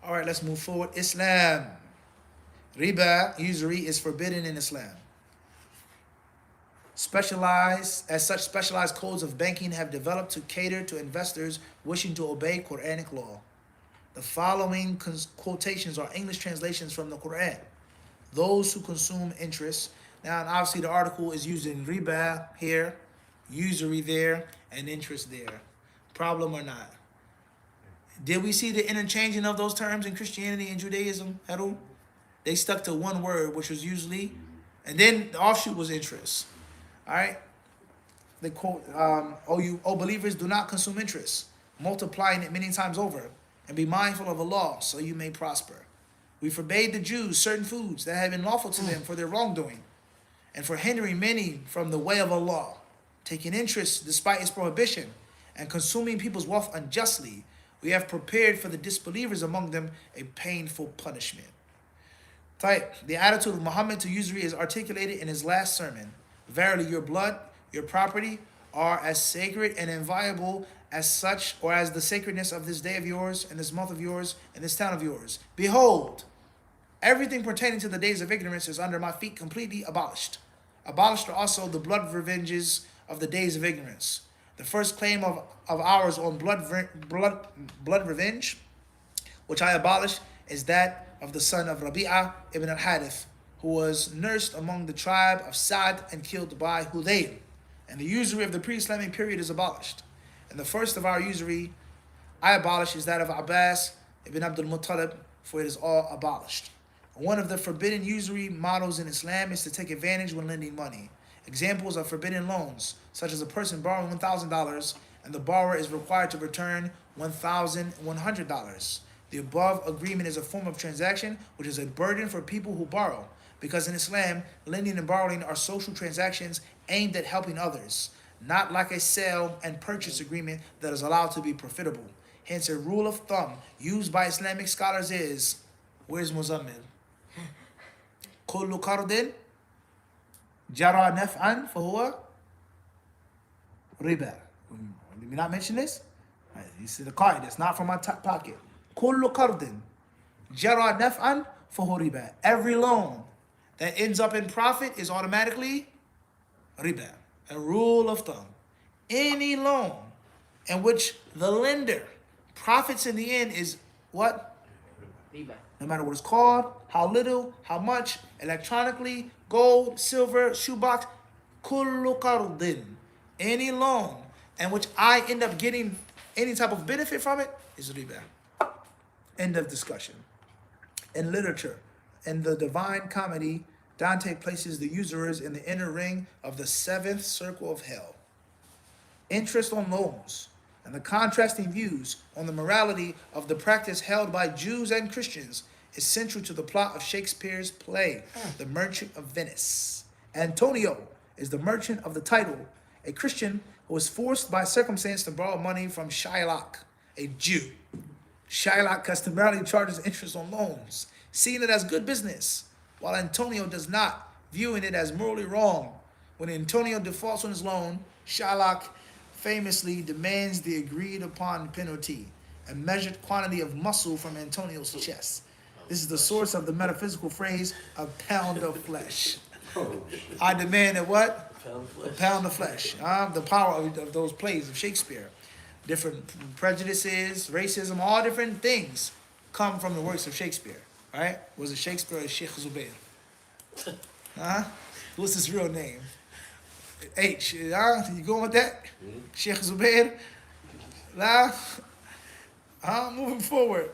All right, let's move forward. Islam. Riba, usury, is forbidden in Islam. Specialized codes of banking have developed to cater to investors wishing to obey Quranic law. The following quotations are English translations from the Quran. Those who consume interest. Now, obviously, the article is using riba here, usury there, and interest there. Problem or not? Did we see the interchanging of those terms in Christianity and Judaism at all? They stuck to one word, which was usually, and then the offshoot was interest. All right. They quote, O believers, do not consume interest, multiplying it many times over, and be mindful of Allah, so you may prosper. We forbade the Jews certain foods that had been lawful to them for their wrongdoing, and for hindering many from the way of Allah, taking interest despite its prohibition, and consuming people's wealth unjustly. We have prepared for the disbelievers among them a painful punishment. The attitude of Muhammad to usury is articulated in his last sermon. Verily, your blood, your property are as sacred and inviolable as such, or as the sacredness of this day of yours, and this month of yours, and this town of yours. Behold, everything pertaining to the days of ignorance is under my feet completely abolished. Abolished are also the blood revenges of the days of ignorance. The first claim of ours on blood revenge, which I abolished, is that of the son of Rabi'ah ibn al-Harith, who was nursed among the tribe of Sa'd and killed by Hudayl. And the usury of the pre-Islamic period is abolished. And the first of our usury I abolish is that of Abbas ibn Abdul Muttalib, for it is all abolished. One of the forbidden usury models in Islam is to take advantage when lending money. Examples of forbidden loans, such as a person borrowing $1,000 and the borrower is required to return $1,100. The above agreement is a form of transaction which is a burden for people who borrow, because in Islam, lending and borrowing are social transactions aimed at helping others, not like a sale and purchase agreement that is allowed to be profitable. Hence, a rule of thumb used by Islamic scholars is, where's Muzammil? كل قرض جرى نفعا فهو ربا. Did we not mention this? Right, you see the card, that's not from my top pocket. كل قرض جرى نفعا فهو ربا. Every loan that ends up in profit is automatically riba. A rule of thumb. Any loan in which the lender profits in the end is what? Riba. No matter what it's called, how little, how much, electronically, gold, silver, shoebox, kullu qardin. Any loan in which I end up getting any type of benefit from it is riba. End of discussion. In literature, in the Divine Comedy, Dante places the usurers in the inner ring of the seventh circle of hell. interest on loans, and the contrasting views on the morality of the practice held by Jews and Christians is central to the plot of Shakespeare's play, The Merchant of Venice. Antonio is the merchant of the title, a Christian who was forced by circumstance to borrow money from Shylock, a Jew. Shylock customarily charges interest on loans, seeing it as good business, while Antonio does not, viewing it as morally wrong. When Antonio defaults on his loan, Shylock famously demands the agreed upon penalty, a measured quantity of muscle from Antonio's chest. This is the source of the metaphysical phrase, a pound of flesh. I demand a what? A pound of flesh. The power of those plays of Shakespeare. Different prejudices, racism, all different things come from the works of Shakespeare. Right? Was it Shakespeare or Sheikh Zubair? What's his real name? H. You going with that? Sheikh Zubair? Moving forward.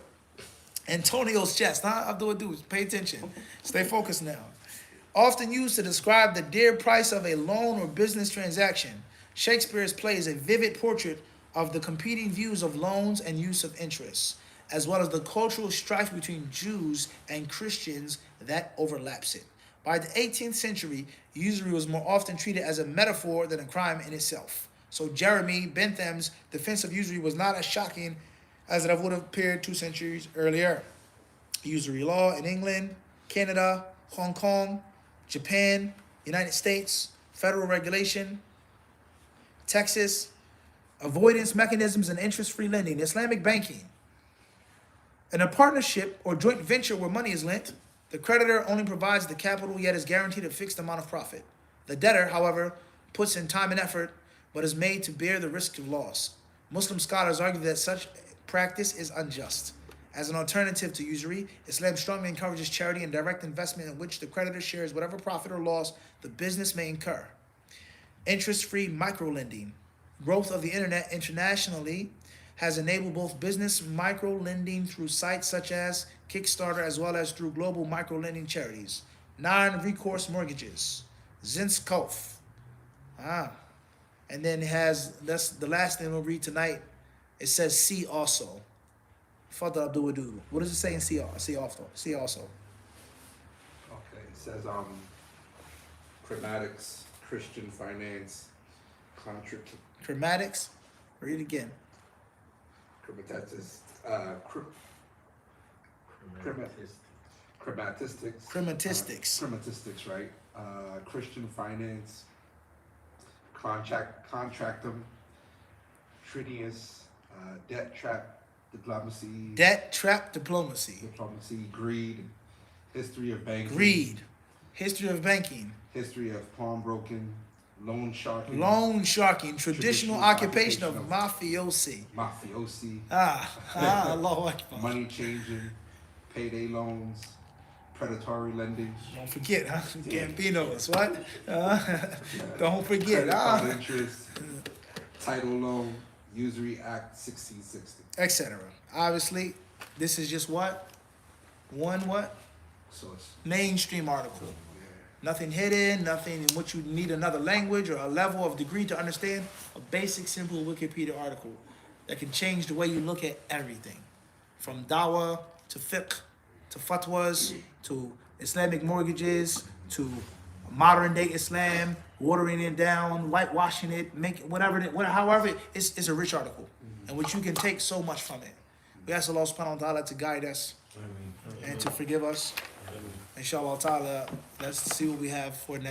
Antonio's chest. Abdul, pay attention. Stay focused now. Often used to describe the dear price of a loan or business transaction, Shakespeare's play is a vivid portrait of the competing views of loans and use of interest, as well as the cultural strife between Jews and Christians that overlaps it. By the 18th century, usury was more often treated as a metaphor than a crime in itself. So Jeremy Bentham's defense of usury was not as shocking as it would have appeared 2 centuries earlier. Usury law in England, Canada, Hong Kong, Japan, United States, federal regulation, Texas, avoidance mechanisms and interest-free lending, Islamic banking. In a partnership or joint venture where money is lent, the creditor only provides the capital yet is guaranteed a fixed amount of profit. The debtor, however, puts in time and effort but is made to bear the risk of loss. Muslim scholars argue that such practice is unjust. As an alternative to usury, Islam strongly encourages charity and direct investment in which the creditor shares whatever profit or loss the business may incur. Interest-free microlending. Growth of the internet internationally has enabled both business microlending through sites such as Kickstarter as well as through global microlending charities. Non-recourse mortgages. Zinskopf. And then it has, that's the last thing we'll read tonight. It says see also. Fadl Abdul Wadud. What does it say in see also? See also. Okay, it says chromatics, Christian finance, Chromatics. Read it again. chromatistics, Chromatistics. right? Christian finance, contractum, Trinius, debt trap diplomacy, greed, history of banking, history of pawnbroking, loan sharking, traditional occupation of mafiosi. Allahu Akbar. Money changing, payday loans, predatory lending. Don't forget, Gambinos, what? Don't forget, interest, title loan, Usury Act 1660, etc. Obviously, this is just what? One what? Source. Mainstream article. Nothing hidden, nothing in which you need another language or a level of degree to understand. A basic, simple Wikipedia article that can change the way you look at everything. From dawah to fiqh, to fatwas, to Islamic mortgages, to modern day Islam, watering it down, whitewashing it, however, it's a rich article in which you can take so much from it. We ask Allah subhanahu wa ta'ala to guide us and to forgive us. Inshallah ta'ala, let's see what we have for next.